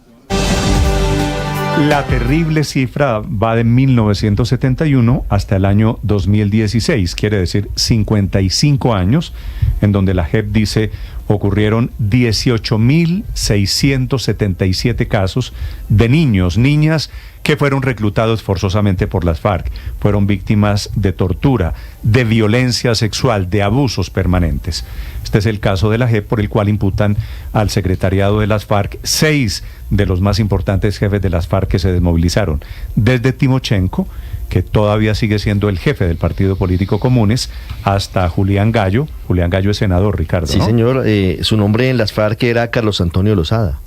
La terrible cifra va de 1971 hasta el año 2016, quiere decir 55 años, en donde la JEP dice ocurrieron 18.677 casos de niños, niñas que fueron reclutados forzosamente por las FARC, fueron víctimas de tortura, de violencia sexual, de abusos permanentes. Este es el caso de la JEP, por el cual imputan al secretariado de las FARC 6 de los más importantes jefes de las FARC que se desmovilizaron, desde Timochenko, que todavía sigue siendo el jefe del partido político Comunes, hasta Julián Gallo. Julián Gallo es senador, Ricardo, sí, ¿no? Señor, su nombre en las FARC era Carlos Antonio Lozada.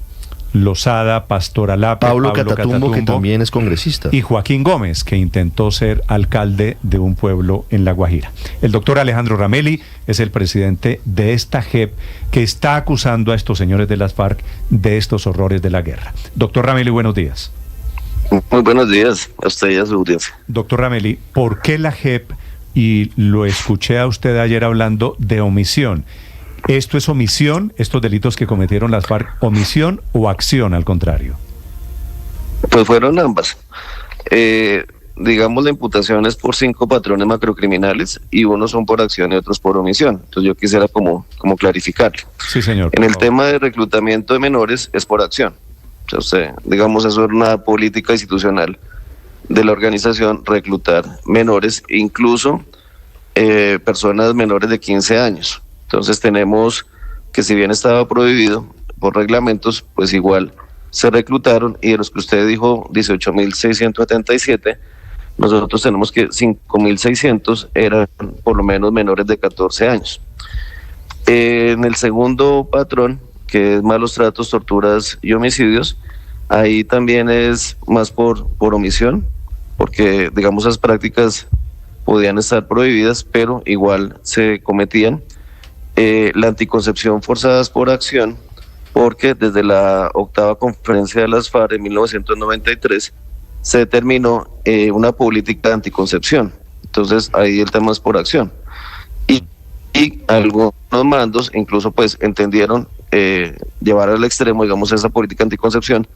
Lozada, Pastor Alape, Pablo Catatumbo, que también es congresista. Y Joaquín Gómez, que intentó ser alcalde de un pueblo en La Guajira. El doctor Alejandro Ramelli es el presidente de esta JEP que está acusando a estos señores de las FARC de estos horrores de la guerra. Doctor Ramelli, buenos días. Muy buenos días a usted y a su audiencia. Doctor Ramelli, ¿por qué la JEP, y lo escuché a usted ayer hablando de omisión? ¿Esto es omisión, estos delitos que cometieron las FARC, omisión o acción al contrario? Pues fueron ambas. Digamos, la imputación es por 5 patrones macrocriminales y unos son por acción y otros por omisión. Entonces yo quisiera como clarificarlo. Sí, señor. En el tema de reclutamiento de menores es por acción. O sea, digamos, eso es una política institucional de la organización reclutar menores, incluso personas menores de 15 años. Entonces tenemos que, si bien estaba prohibido por reglamentos, pues igual se reclutaron, y de los que usted dijo 18.677, nosotros tenemos que 5.600 eran por lo menos menores de 14 años. En el segundo patrón, que es malos tratos, torturas y homicidios, ahí también es más por omisión, porque digamos esas prácticas podían estar prohibidas, pero igual se cometían. La anticoncepción forzada es por acción, porque desde la 8ª conferencia de las FARC en 1993 se determinó una política de anticoncepción. Entonces ahí el tema es por acción. Y algunos mandos incluso pues entendieron llevar al extremo, digamos, esa política de anticoncepción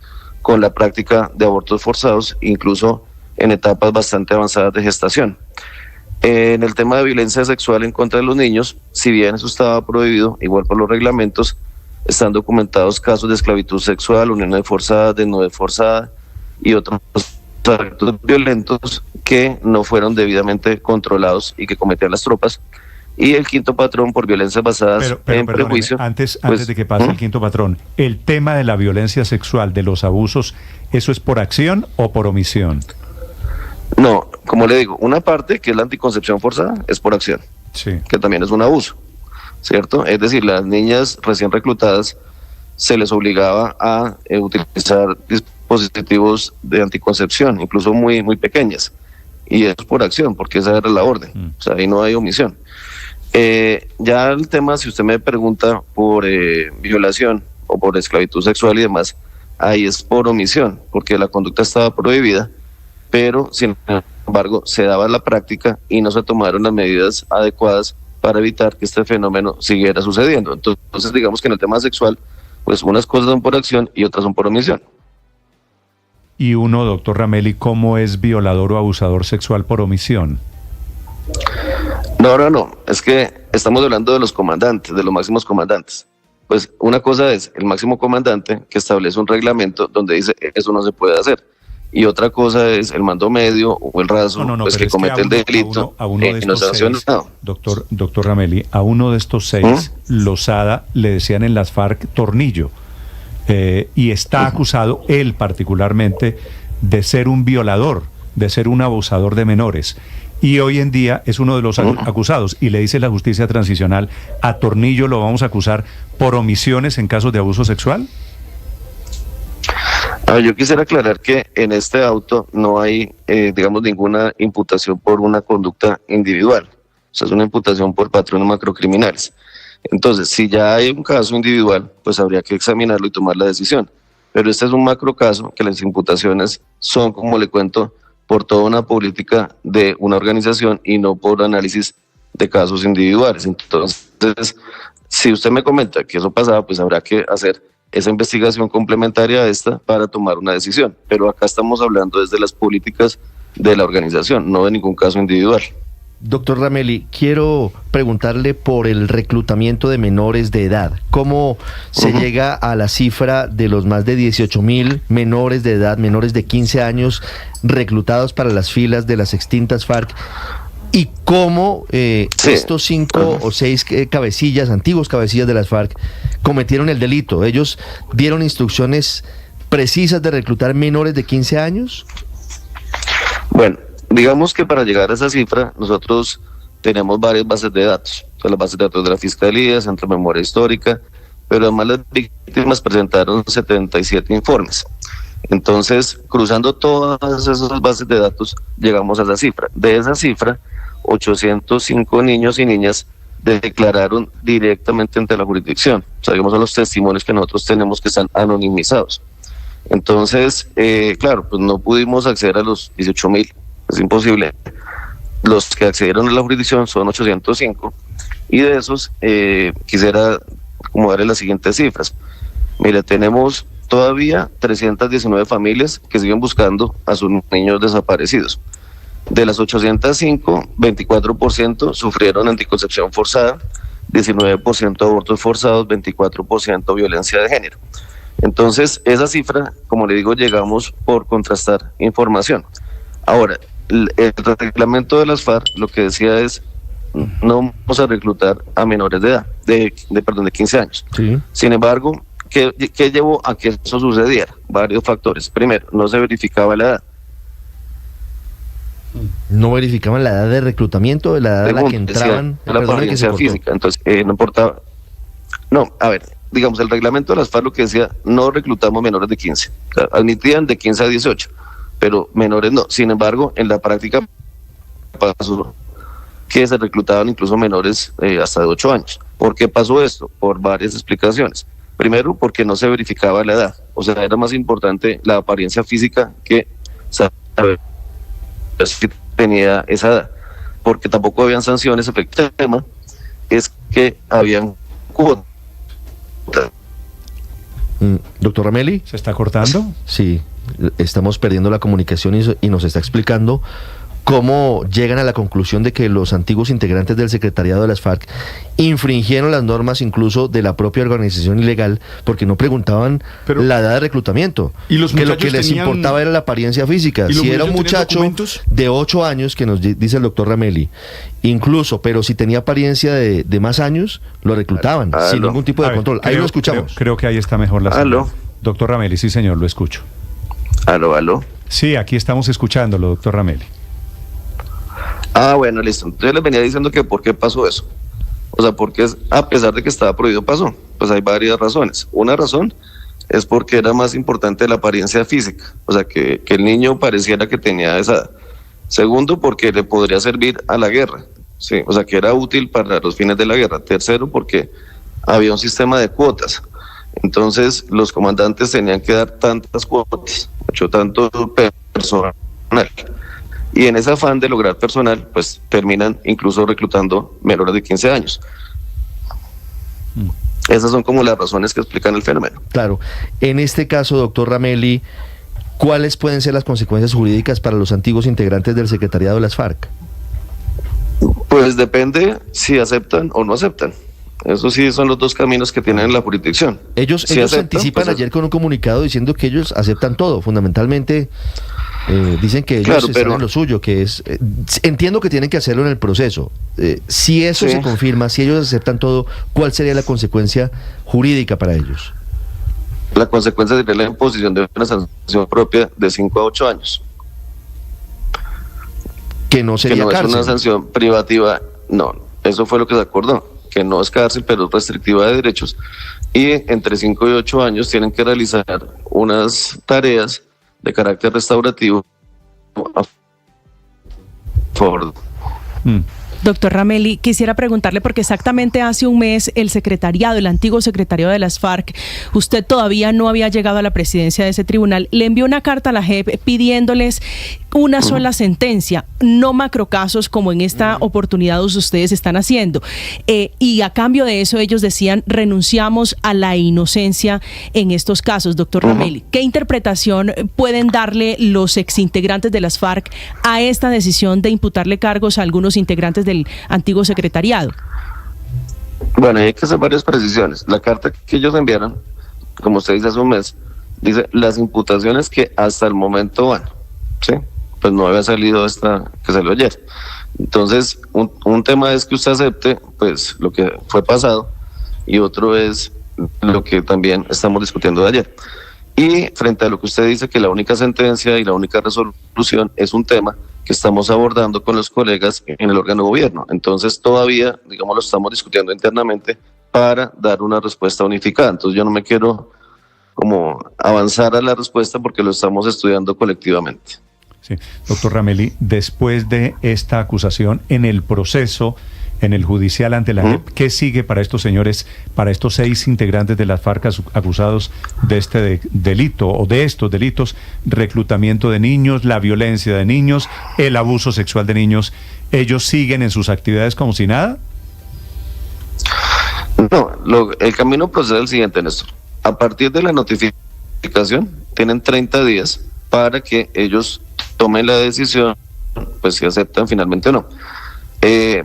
con la práctica de abortos forzados, incluso en etapas bastante avanzadas de gestación. En el tema de violencia sexual en contra de los niños, si bien eso estaba prohibido, igual por los reglamentos, están documentados casos de esclavitud sexual, uniones forzadas, desnudez forzada y otros actos violentos que no fueron debidamente controlados y que cometían las tropas. Y el quinto patrón por violencias basadas en prejuicio. Antes de que pase el quinto patrón, el tema de la violencia sexual, de los abusos, ¿eso es por acción o por omisión? No, como le digo, una parte que es la anticoncepción forzada es por acción, sí, que también es un abuso, ¿cierto? Es decir, las niñas recién reclutadas se les obligaba a utilizar dispositivos de anticoncepción, incluso muy, muy pequeñas, y eso es por acción, porque esa era la orden, o sea, ahí no hay omisión. Ya el tema, si usted me pregunta por violación o por esclavitud sexual y demás, ahí es por omisión, porque la conducta estaba prohibida, pero sin embargo se daba la práctica y no se tomaron las medidas adecuadas para evitar que este fenómeno siguiera sucediendo. Entonces digamos que en el tema sexual, pues unas cosas son por acción y otras son por omisión. Y uno, doctor Ramelli, ¿cómo es violador o abusador sexual por omisión? No, es que estamos hablando de los comandantes, de los máximos comandantes. Pues una cosa es el máximo comandante que establece un reglamento donde dice eso no se puede hacer. Y otra cosa es el mando medio o el raso, pues que comete el delito y no sancionado. Doctor Ramelli, a uno de estos 6, Lozada, le decían en las FARC Tornillo, y está acusado, él particularmente, de ser un violador, de ser un abusador de menores. Y hoy en día es uno de los acusados, y le dice la justicia transicional, a Tornillo lo vamos a acusar por omisiones en casos de abuso sexual. Yo quisiera aclarar que en este auto no hay, digamos, ninguna imputación por una conducta individual. O sea, es una imputación por patrones macrocriminales. Entonces, si ya hay un caso individual, pues habría que examinarlo y tomar la decisión. Pero este es un macro caso que las imputaciones son, como le cuento, por toda una política de una organización y no por análisis de casos individuales. Entonces, si usted me comenta que eso pasaba, pues habrá que hacer esa investigación complementaria a esta para tomar una decisión. Pero acá estamos hablando desde las políticas de la organización, no de ningún caso individual. Doctor Ramelli, quiero preguntarle por el reclutamiento de menores de edad. ¿Cómo se llega a la cifra de los más de 18.000 menores de edad, menores de 15 años, reclutados para las filas de las extintas FARC? ¿Y cómo estos 5 o 6 cabecillas, antiguos cabecillas de las FARC, cometieron el delito? ¿Ellos dieron instrucciones precisas de reclutar menores de 15 años? Bueno, digamos que para llegar a esa cifra, nosotros tenemos varias bases de datos. O sea, las bases de datos de la Fiscalía, Centro de Memoria Histórica, pero además las víctimas presentaron 77 informes. Entonces, cruzando todas esas bases de datos, llegamos a esa cifra. De esa cifra, 805 niños y niñas declararon directamente ante la jurisdicción. O sea, digamos, son los testimonios que nosotros tenemos que están anonimizados. Entonces, claro, pues no pudimos acceder a los 18.000, es imposible. Los que accedieron a la jurisdicción son 805, y de esos quisiera acomodarle las siguientes cifras. Mire, tenemos todavía 319 familias que siguen buscando a sus niños desaparecidos. De las 805, 24% sufrieron anticoncepción forzada, 19% abortos forzados, 24% violencia de género. Entonces, esa cifra, como le digo, llegamos por contrastar información. Ahora, el reglamento de las FARC lo que decía es, no vamos a reclutar a menores de edad, de 15 años. Sí. Sin embargo, ¿qué llevó a que eso sucediera? Varios factores. Primero, no se verificaba la edad. No verificaban la edad de reclutamiento, de la edad a la que entraban. La apariencia física, entonces no importaba. No, a ver, digamos, el reglamento de las FARC lo que decía, no reclutamos menores de 15. O sea, admitían de 15 a 18, pero menores no. Sin embargo, en la práctica pasó que se reclutaban incluso menores hasta de 8 años. ¿Por qué pasó esto? Por varias explicaciones. Primero, porque no se verificaba la edad. O sea, era más importante la apariencia física que saber si tenía esa edad. Porque tampoco habían sanciones. El tema es que habían cuotas. Doctor Ramelli. ¿Se está cortando? Sí, estamos perdiendo la comunicación y nos está explicando cómo llegan a la conclusión de que los antiguos integrantes del secretariado de las FARC infringieron las normas incluso de la propia organización ilegal porque no preguntaban la edad de reclutamiento. ¿Y los que lo que les importaba era la apariencia física. Si era un muchacho de 8 años, que nos dice el doctor Ramelli, incluso, pero si tenía apariencia de más años, lo reclutaban sin ningún tipo de control. Ahí lo escuchamos. Creo que ahí está mejor la señal. Doctor Ramelli, sí señor, lo escucho. Aló. Sí, aquí estamos escuchándolo, doctor Ramelli. Bueno, listo. Yo les venía diciendo que por qué pasó eso. O sea, porque a pesar de que estaba prohibido, pasó. Pues hay varias razones. Una razón es porque era más importante la apariencia física. O sea, que el niño pareciera que tenía esa edad. Segundo, porque le podría servir a la guerra. Sí, o sea, que era útil para los fines de la guerra. Tercero, porque había un sistema de cuotas. Entonces, los comandantes tenían que dar tantas cuotas, tanto personal. Y en ese afán de lograr personal, pues terminan incluso reclutando menores de 15 años. Esas son como las razones que explican el fenómeno. Claro. En este caso, doctor Ramelli, ¿cuáles pueden ser las consecuencias jurídicas para los antiguos integrantes del secretariado de las FARC? Pues depende si aceptan o no aceptan. Eso sí son los dos caminos que tienen la jurisdicción. Ellos aceptan, anticipan pues, ayer con un comunicado diciendo que ellos aceptan todo, fundamentalmente. Dicen que ellos están en lo suyo, que es entiendo que tienen que hacerlo en el proceso. Si eso se confirma, si ellos aceptan todo, ¿cuál sería la consecuencia jurídica para ellos? La consecuencia sería la imposición de una sanción propia de 5 a 8 años. Que no sería cárcel. Es una sanción privativa, no, eso fue lo que se acordó, que no es cárcel, pero es restrictiva de derechos, y entre 5 y 8 años tienen que realizar unas tareas de carácter restaurativo a favor. Doctor Ramelli, quisiera preguntarle, porque exactamente hace un mes el antiguo secretariado de las FARC, usted todavía no había llegado a la presidencia de ese tribunal, le envió una carta a la JEP pidiéndoles una sola sentencia, no macrocasos como en esta oportunidad ustedes están haciendo. Y a cambio de eso ellos decían, renunciamos a la inocencia en estos casos. Doctor Ramelli, ¿qué interpretación pueden darle los exintegrantes de las FARC a esta decisión de imputarle cargos a algunos integrantes del antiguo secretariado? Bueno, hay que hacer varias precisiones. La carta que ellos enviaron, como usted dice hace un mes, dice las imputaciones que hasta el momento van, ¿sí? Pues no había salido esta que salió ayer. Entonces, un tema es que usted acepte pues lo que fue pasado, y otro es lo que también estamos discutiendo de ayer. Y frente a lo que usted dice, que la única sentencia y la única resolución es un tema que estamos abordando con los colegas en el órgano de gobierno. Entonces todavía, digamos, lo estamos discutiendo internamente para dar una respuesta unificada. Entonces yo no me quiero como avanzar a la respuesta porque lo estamos estudiando colectivamente. Sí, doctor Ramelli, después de esta acusación en el proceso, en el judicial ante la JEP, ¿qué sigue para estos señores, para estos 6 integrantes de las FARC acusados de este delito o de estos delitos? Reclutamiento de niños, la violencia de niños, el abuso sexual de niños. ¿Ellos siguen en sus actividades como si nada? No, el camino procede al siguiente, Néstor. A partir de la notificación, tienen 30 días para que ellos tomen la decisión, pues si aceptan finalmente o no.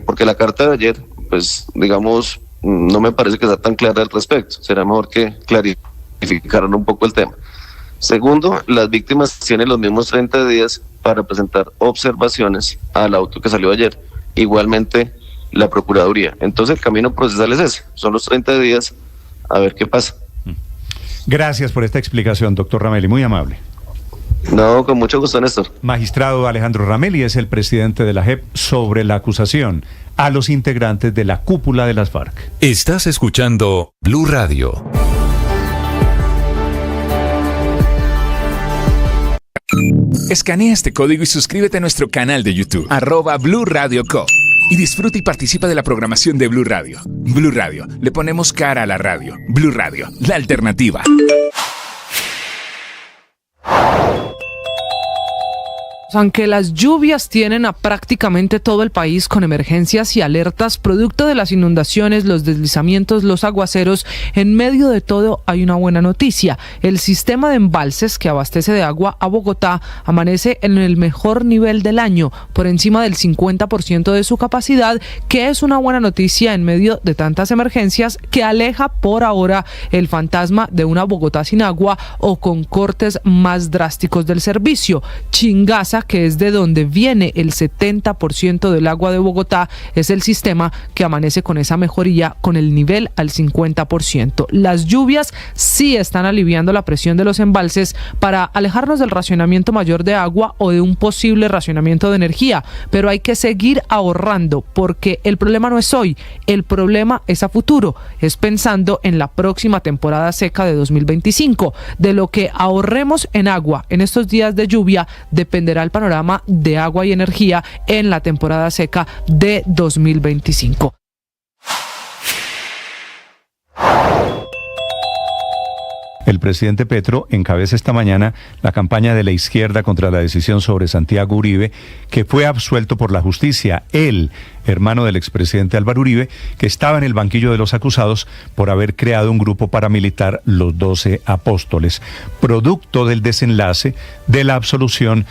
Porque la carta de ayer, pues digamos, no me parece que sea tan clara al respecto. Será mejor que clarificaran un poco el tema. Segundo, las víctimas tienen los mismos 30 días para presentar observaciones al auto que salió ayer. Igualmente la Procuraduría. Entonces el camino procesal es ese, son los 30 días, a ver qué pasa. Gracias por esta explicación, doctor Ramelli, muy amable. No, con mucho gusto, Néstor. Magistrado Alejandro Ramelli es el presidente de la JEP sobre la acusación a los integrantes de la cúpula de las FARC. Estás escuchando Blue Radio. Escanea este código y suscríbete a nuestro canal de YouTube, @Blue Radio Co. Y disfruta y participa de la programación de Blue Radio. Blue Radio, le ponemos cara a la radio. Blue Radio, la alternativa. Aunque las lluvias tienen a prácticamente todo el país con emergencias y alertas producto de las inundaciones, los deslizamientos, los aguaceros, en medio de todo hay una buena noticia. El sistema de embalses que abastece de agua a Bogotá amanece en el mejor nivel del año, por encima del 50% de su capacidad, que es una buena noticia en medio de tantas emergencias que aleja por ahora el fantasma de una Bogotá sin agua o con cortes más drásticos del servicio. Chingaza, que es de donde viene el 70% del agua de Bogotá, es el sistema que amanece con esa mejoría, con el nivel al 50%. Las lluvias sí están aliviando la presión de los embalses para alejarnos del racionamiento mayor de agua o de un posible racionamiento de energía, pero hay que seguir ahorrando porque el problema no es hoy, el problema es a futuro, es pensando en la próxima temporada seca de 2025. De lo que ahorremos en agua en estos días de lluvia dependerá el panorama de agua y energía en la temporada seca de 2025. El presidente Petro encabeza esta mañana la campaña de la izquierda contra la decisión sobre Santiago Uribe, que fue absuelto por la justicia. Él, hermano del expresidente Álvaro Uribe, que estaba en el banquillo de los acusados por haber creado un grupo paramilitar, los 12 Apóstoles. Producto del desenlace de la absolución,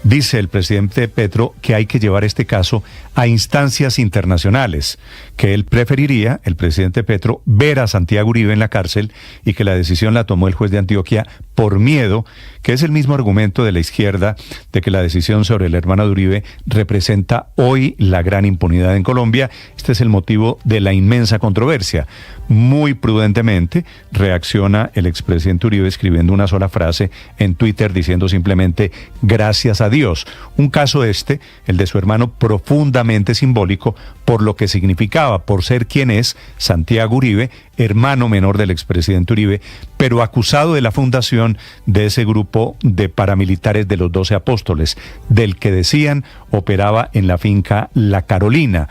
dice el presidente Petro que hay que llevar este caso a instancias internacionales, que él preferiría, el presidente Petro, ver a Santiago Uribe en la cárcel y que la decisión la tomó el juez de Antioquia por miedo, que es el mismo argumento de la izquierda de que la decisión sobre el hermano de Uribe representa hoy la gran impunidad en Colombia. Este es el motivo de la inmensa controversia. Muy prudentemente reacciona el expresidente Uribe escribiendo una sola frase en Twitter diciendo simplemente gracias a Dios. Un caso este, el de su hermano, profundamente simbólico por lo que significaba, por ser quien es Santiago Uribe, hermano menor del expresidente Uribe, pero acusado de la fundación de ese grupo de paramilitares de los 12 Apóstoles, del que decían operaba en la finca La Carolina.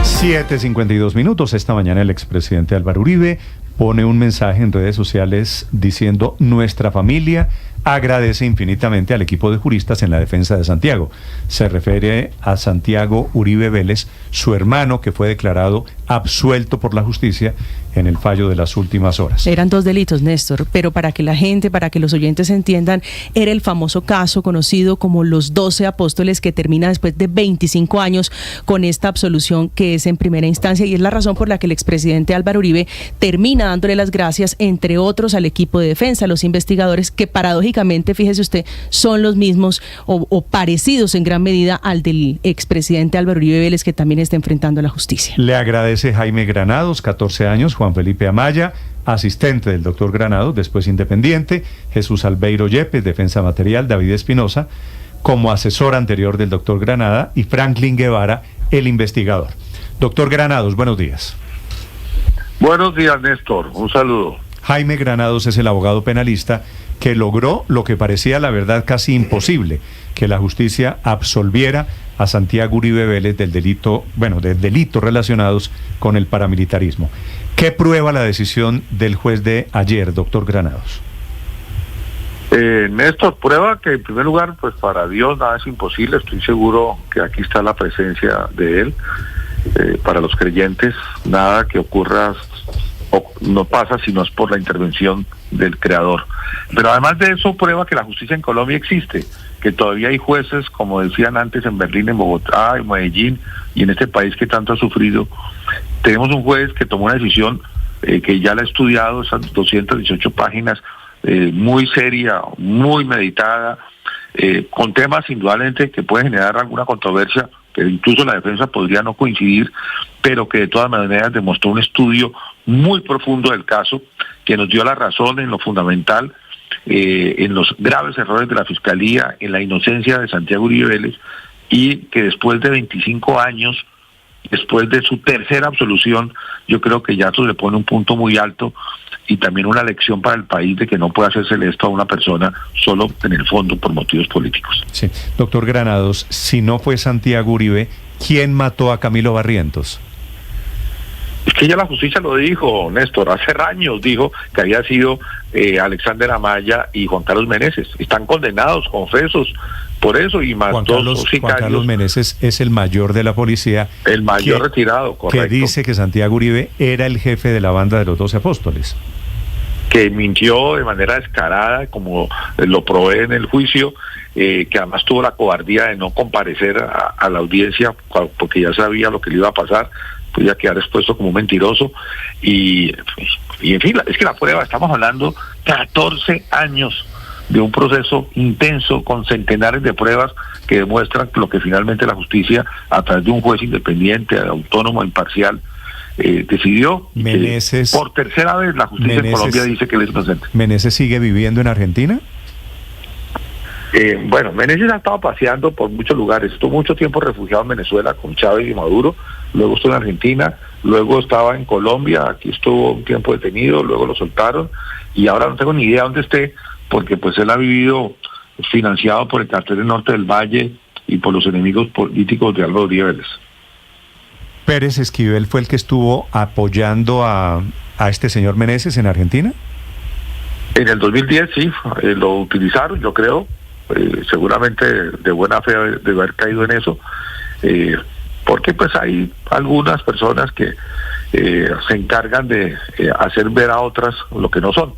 7:52. Esta mañana el expresidente Álvaro Uribe pone un mensaje en redes sociales diciendo: nuestra familia agradece infinitamente al equipo de juristas en la defensa de Santiago. Se refiere a Santiago Uribe Vélez, su hermano, que fue declarado absuelto por la justicia en el fallo de las últimas horas. Eran 2 delitos, Néstor, pero para que la gente, para que los oyentes entiendan, era el famoso caso conocido como los 12 Apóstoles, que termina después de 25 años con esta absolución que es en primera instancia, y es la razón por la que el expresidente Álvaro Uribe termina dándole las gracias, entre otros, al equipo de defensa, a los investigadores, que paradójicamente, fíjese usted, son los mismos o parecidos en gran medida al del expresidente Álvaro Uribe Vélez, que también está enfrentando a la justicia. Le agradece Jaime Granados, 14 años, Juan Felipe Amaya, asistente del doctor Granados, después independiente, Jesús Albeiro Yepes, defensa material, David Espinosa, como asesor anterior del doctor Granada, y Franklin Guevara, el investigador. Doctor Granados, buenos días. Buenos días, Néstor, un saludo. Jaime Granados es el abogado penalista que logró lo que parecía, la verdad, casi imposible, que la justicia absolviera a Santiago Uribe Vélez del delito, de delitos relacionados con el paramilitarismo. ¿Qué prueba la decisión del juez de ayer, doctor Granados? Néstor, prueba que en primer lugar, pues para Dios nada es imposible. Estoy seguro que aquí está la presencia de Él. Para los creyentes, nada que ocurra no pasa si no es por la intervención del Creador. Pero además de eso, prueba que la justicia en Colombia existe, que todavía hay jueces, como decían antes, en Berlín, en Bogotá, en Medellín y en este país que tanto ha sufrido. Tenemos un juez que tomó una decisión que ya la ha estudiado, esas 218 páginas, muy seria, muy meditada, con temas indudablemente que pueden generar alguna controversia, que incluso la defensa podría no coincidir, pero que de todas maneras demostró un estudio muy profundo del caso, que nos dio la razón en lo fundamental, en los graves errores de la Fiscalía, en la inocencia de Santiago Uribe Vélez, y que después de 25 años, después de su tercera absolución, yo creo que ya eso le pone un punto muy alto y también una lección para el país de que no puede hacerse esto a una persona solo en el fondo por motivos políticos. Sí. Doctor Granados, si no fue Santiago Uribe, ¿quién mató a Camilo Barrientos? Es que ya la justicia lo dijo, Néstor, hace años dijo que había sido Alexander Amaya y Juan Carlos Meneses. Están condenados, confesos, por eso, y más Juan Carlos Meneses es el mayor de la policía. El mayor retirado, correcto. Que dice que Santiago Uribe era el jefe de la banda de los 12 apóstoles. Que mintió de manera descarada, como lo probé en el juicio, que además tuvo la cobardía de no comparecer a la audiencia porque ya sabía lo que le iba a pasar, podía quedar expuesto como un mentiroso, y en fin, es que la prueba, estamos hablando 14 años de un proceso intenso con centenares de pruebas que demuestran lo que finalmente la justicia, a través de un juez independiente, autónomo, imparcial, decidió. Meneses, por tercera vez la justicia en Colombia dice que él es inocente. ¿Meneses sigue viviendo en Argentina? Bueno, Meneses ha estado paseando por muchos lugares, estuvo mucho tiempo refugiado en Venezuela con Chávez y Maduro, luego estuvo en Argentina, luego estaba en Colombia, aquí estuvo un tiempo detenido, luego lo soltaron, y ahora no tengo ni idea dónde esté, porque pues él ha vivido financiado por el Cartel del Norte del Valle y por los enemigos políticos de Álvaro Uribe Vélez. ¿Pérez Esquivel fue el que estuvo apoyando a este señor Meneses en Argentina? En el 2010 sí, lo utilizaron, yo creo, seguramente de buena fe de haber caído en eso, porque pues hay algunas personas que se encargan de hacer ver a otras lo que no son.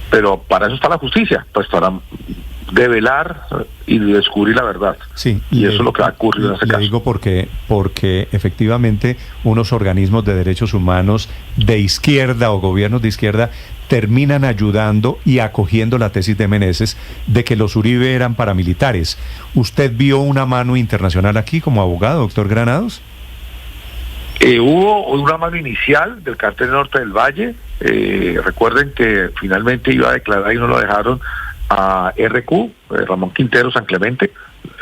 Pero para eso está la justicia, pues para develar y descubrir la verdad. Sí, y eso es lo que ha ocurrido en este caso. Le digo porque efectivamente unos organismos de derechos humanos de izquierda o gobiernos de izquierda terminan ayudando y acogiendo la tesis de Meneses de que los Uribe eran paramilitares. ¿Usted vio una mano internacional aquí como abogado, doctor Granados? Hubo una mano inicial del Cartel Norte del Valle. Recuerden que finalmente iba a declarar y no lo dejaron a RQ, Ramón Quintero San Clemente,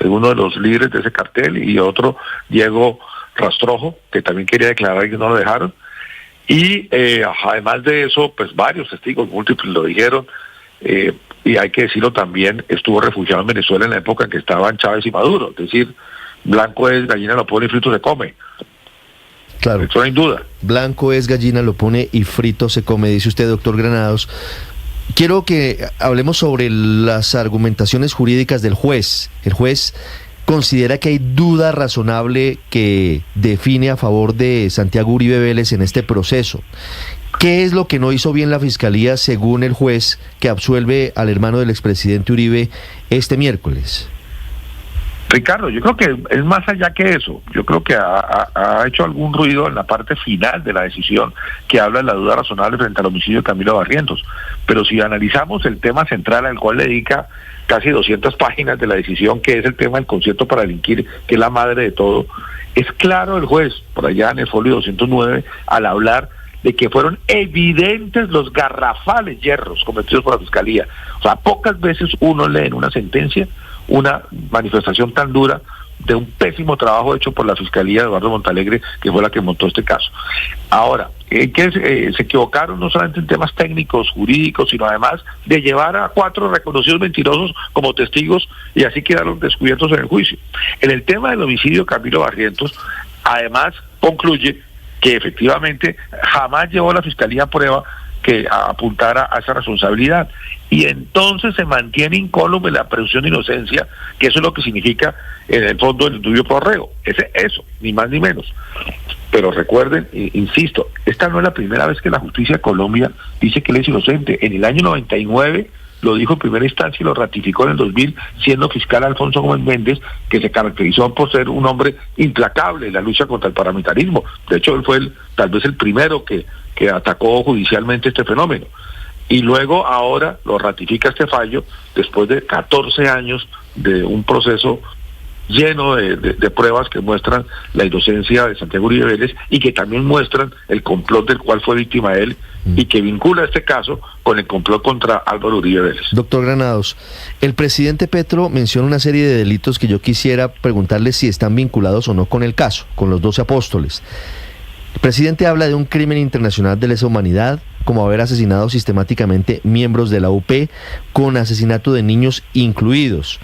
uno de los líderes de ese cartel, y otro, Diego Rastrojo, que también quería declarar y no lo dejaron. Y además de eso, pues varios testigos múltiples lo dijeron, y hay que decirlo también, estuvo refugiado en Venezuela en la época en que estaban Chávez y Maduro, es decir, blanco es, gallina lo pone y frito se come. Claro. Eso no hay duda. Blanco es, gallina lo pone y frito se come, dice usted, doctor Granados. Quiero que hablemos sobre las argumentaciones jurídicas del juez. El juez considera que hay duda razonable que define a favor de Santiago Uribe Vélez en este proceso. ¿Qué es lo que no hizo bien la Fiscalía según el juez que absuelve al hermano del expresidente Uribe este miércoles? Ricardo, yo creo que es más allá que eso. Yo creo que ha hecho algún ruido en la parte final de la decisión que habla de la duda razonable frente al homicidio de Camilo Barrientos. Pero si analizamos el tema central al cual le dedica casi 200 páginas de la decisión, que es el tema del concierto para delinquir, que es la madre de todo, es claro el juez, por allá en el folio 209, al hablar de que fueron evidentes los garrafales yerros cometidos por la Fiscalía. O sea, pocas veces uno lee en una sentencia una manifestación tan dura de un pésimo trabajo hecho por la Fiscalía de Eduardo Montalegre, que fue la que montó este caso. Ahora, que se equivocaron no solamente en temas técnicos, jurídicos, sino además de llevar a 4 reconocidos mentirosos como testigos y así quedaron descubiertos en el juicio. En el tema del homicidio de Camilo Barrientos, además concluye que efectivamente jamás llevó a la Fiscalía a prueba que apuntara a esa responsabilidad, y entonces se mantiene incólume la presunción de inocencia, que eso es lo que significa en el fondo el indubio pro reo, eso, ni más ni menos. Pero recuerden, insisto, esta no es la primera vez que la justicia de Colombia dice que él es inocente. En el año 99 lo dijo en primera instancia y lo ratificó en el 2000, siendo fiscal Alfonso Gómez Méndez, que se caracterizó por ser un hombre implacable en la lucha contra el paramilitarismo. De hecho, él fue tal vez el primero que atacó judicialmente este fenómeno. Y luego ahora lo ratifica este fallo después de 14 años de un proceso lleno de pruebas que muestran la inocencia de Santiago Uribe Vélez y que también muestran el complot del cual fue víctima él y que vincula este caso con el complot contra Álvaro Uribe Vélez. Doctor Granados, el presidente Petro menciona una serie de delitos que yo quisiera preguntarle si están vinculados o no con el caso, con los 12 apóstoles. El presidente habla de un crimen internacional de lesa humanidad, como haber asesinado sistemáticamente miembros de la UP, con asesinato de niños incluidos.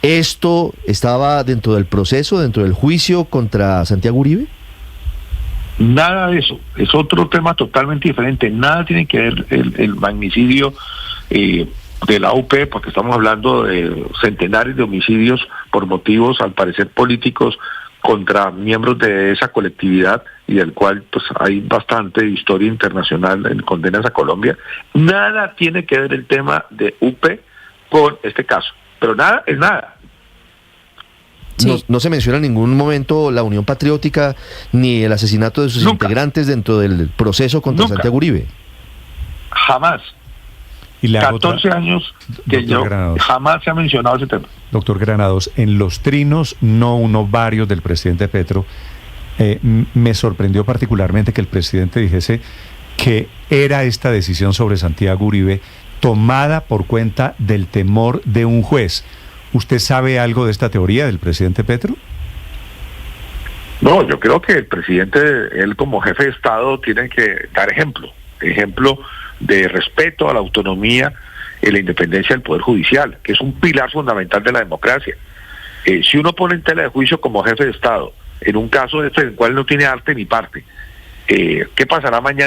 ¿Esto estaba dentro del proceso, dentro del juicio contra Santiago Uribe? Nada de eso, es otro tema totalmente diferente, nada tiene que ver el magnicidio de la UP, porque estamos hablando de centenares de homicidios por motivos, al parecer, políticos contra miembros de esa colectividad y del cual pues hay bastante historia internacional en condenas a Colombia. Nada tiene que ver el tema de UP con este caso, pero nada es nada. Sí. No se menciona en ningún momento la Unión Patriótica ni el asesinato de sus integrantes dentro del proceso contra Santiago Uribe. Jamás. Y 14 años que jamás se ha mencionado ese tema. Doctor Granados, en los trinos, no uno, varios del presidente Petro, me sorprendió particularmente que el presidente dijese que era esta decisión sobre Santiago Uribe tomada por cuenta del temor de un juez. ¿Usted sabe algo de esta teoría del presidente Petro? No, yo creo que el presidente, él como jefe de Estado, tiene que dar ejemplo de respeto a la autonomía y la independencia del Poder Judicial, que es un pilar fundamental de la democracia. Si uno pone en tela de juicio como jefe de Estado, en un caso en el cual no tiene arte ni parte, ¿qué pasará mañana?